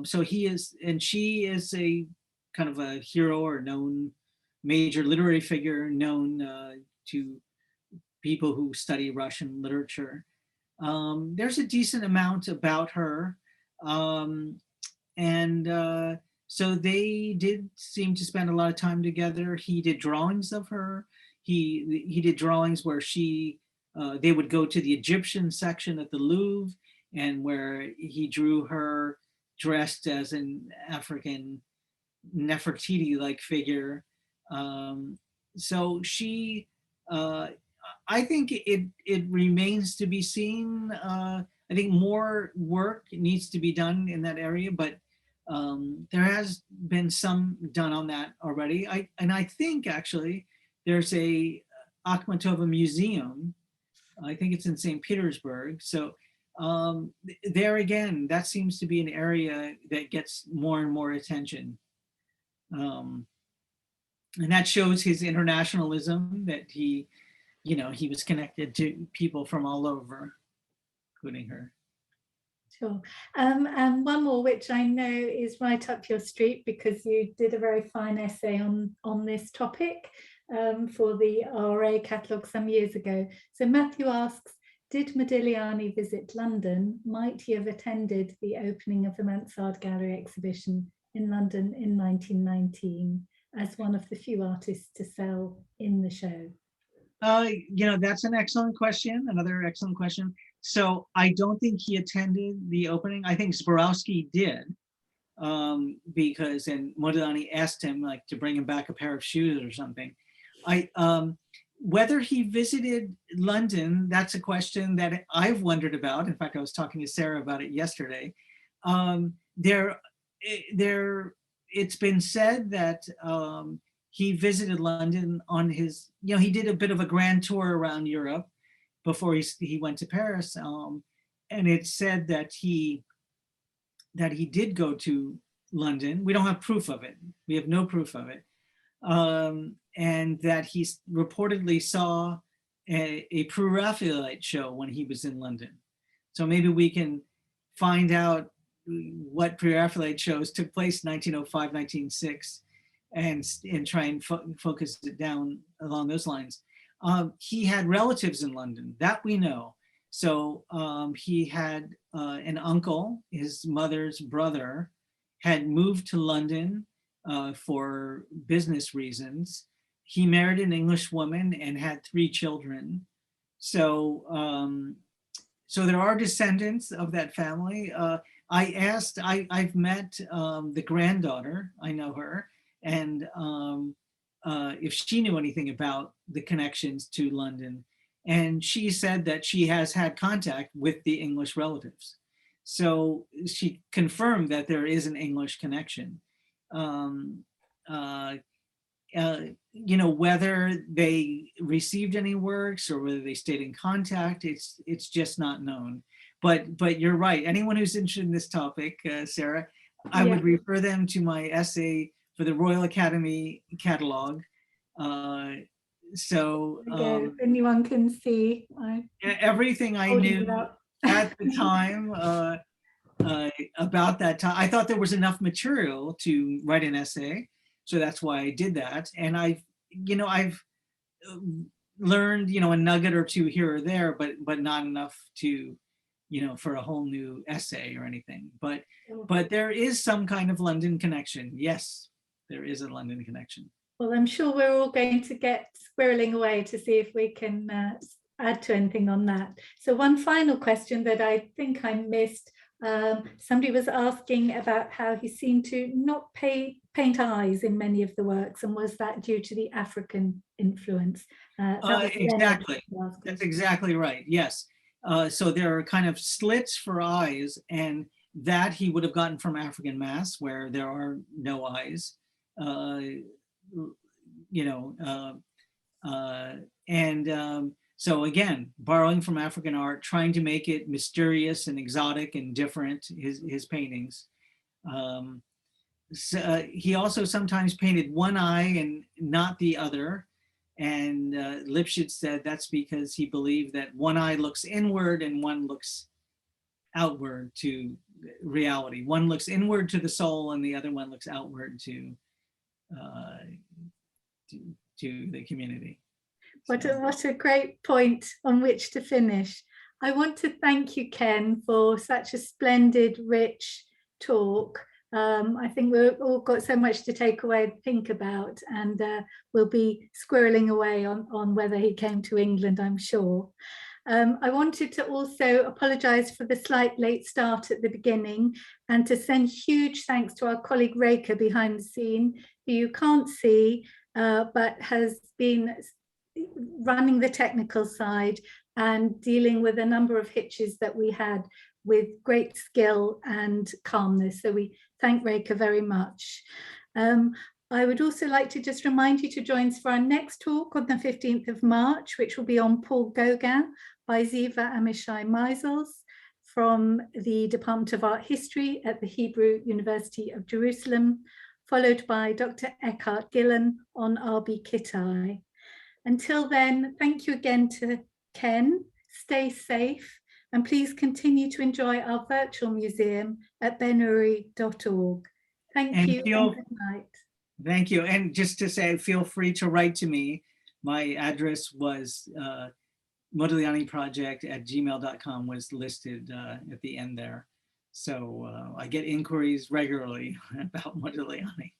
So he is, and she is a kind of a hero or known major literary figure, known to people who study Russian literature. There's a decent amount about her. So they did seem to spend a lot of time together. He did drawings of her. He did drawings where they would go to the Egyptian section at the Louvre, and where he drew her dressed as an African Nefertiti-like figure. So she, I think it remains to be seen. I think more work needs to be done in that area, but there has been some done on that already. I think actually there's a Akhmatova museum. I think it's in St. Petersburg. So there again, that seems to be an area that gets more and more attention. And that shows his internationalism, that he was connected to people from all over, including her. Sure. And one more, which I know is right up your street because you did a very fine essay on this topic for the RA catalogue some years ago. So Matthew asks, did Modigliani visit London? Might he have attended the opening of the Mansard Gallery exhibition in London in 1919 as one of the few artists to sell in the show? That's an excellent question, another excellent question. So I don't think he attended the opening. I think Zborowski did, because, and Modigliani asked him like to bring him back a pair of shoes or something. Whether he visited London, that's a question that I've wondered about. In fact, I was talking to Sarah about it yesterday. It's been said that he visited London on his, he did a bit of a grand tour around Europe before he went to Paris. And it's said that he did go to London. We don't have proof of it. We have no proof of it. And that he reportedly saw a Pre-Raphaelite show when he was in London. So maybe we can find out what Pre-Raphaelite shows took place in 1905, 1906, and try and focus it down along those lines. He had relatives in London, that we know. So he had an uncle, his mother's brother, had moved to London for business reasons. He married an English woman and had 3 children. So, so there are descendants of that family. I've met the granddaughter, I know her, and if she knew anything about the connections to London. And she said that she has had contact with the English relatives. So she confirmed that there is an English connection. Whether they received any works or whether they stayed in contact, it's just not known. But you're right. Anyone who's interested in this topic, Sarah, I would refer them to my essay for the Royal Academy catalog. Anyone can see. Everything I knew at the time about that time. I thought there was enough material to write an essay, so that's why I did that. And I've learned, a nugget or two here or there, but not enough to, for a whole new essay or anything. But there is some kind of London connection. Yes, there is a London connection. Well, I'm sure we're all going to get squirreling away to see if we can add to anything on that. So one final question that I think I missed. Somebody was asking about how he seemed to not paint eyes in many of the works, and was that due to the African influence? Exactly. That's exactly right. Yes. So there are kind of slits for eyes, and that he would have gotten from African masks, where there are no eyes. So again, borrowing from African art, trying to make it mysterious and exotic and different, his paintings. So, he also sometimes painted one eye and not the other. And Lipschitz said that's because he believed that one eye looks inward and one looks outward to reality. One looks inward to the soul and the other one looks outward to the community. What a great point on which to finish. I want to thank you, Ken, for such a splendid, rich talk. I think we've all got so much to take away and think about, and we'll be squirreling away on whether he came to England, I'm sure. I wanted to also apologise for the slight late start at the beginning, and to send huge thanks to our colleague Reka behind the scene, who you can't see, but has been running the technical side and dealing with a number of hitches that we had with great skill and calmness. So we thank Reka very much. I would also like to just remind you to join us for our next talk on the 15th of March, which will be on Paul Gauguin by Ziva Amishai Meisels from the Department of Art History at the Hebrew University of Jerusalem, followed by Dr. Eckhart Gillen on R.B. Kittai. Until then, thank you again to Ken. Stay safe And please continue to enjoy our virtual museum at benuri.org. Thank And you and good night. Thank you. And just to say, feel free to write to me. My address was modiglianiproject@gmail.com was listed at the end there. So I get inquiries regularly about Modigliani.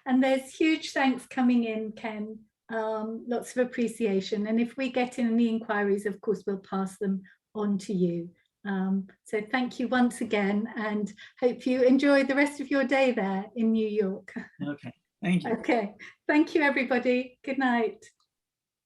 And there's huge thanks coming in, Ken. Lots of appreciation. And if we get in any inquiries, of course, we'll pass them on to you. So thank you once again, and hope you enjoy the rest of your day there in New York. Okay, thank you. Okay, thank you, everybody. Good night.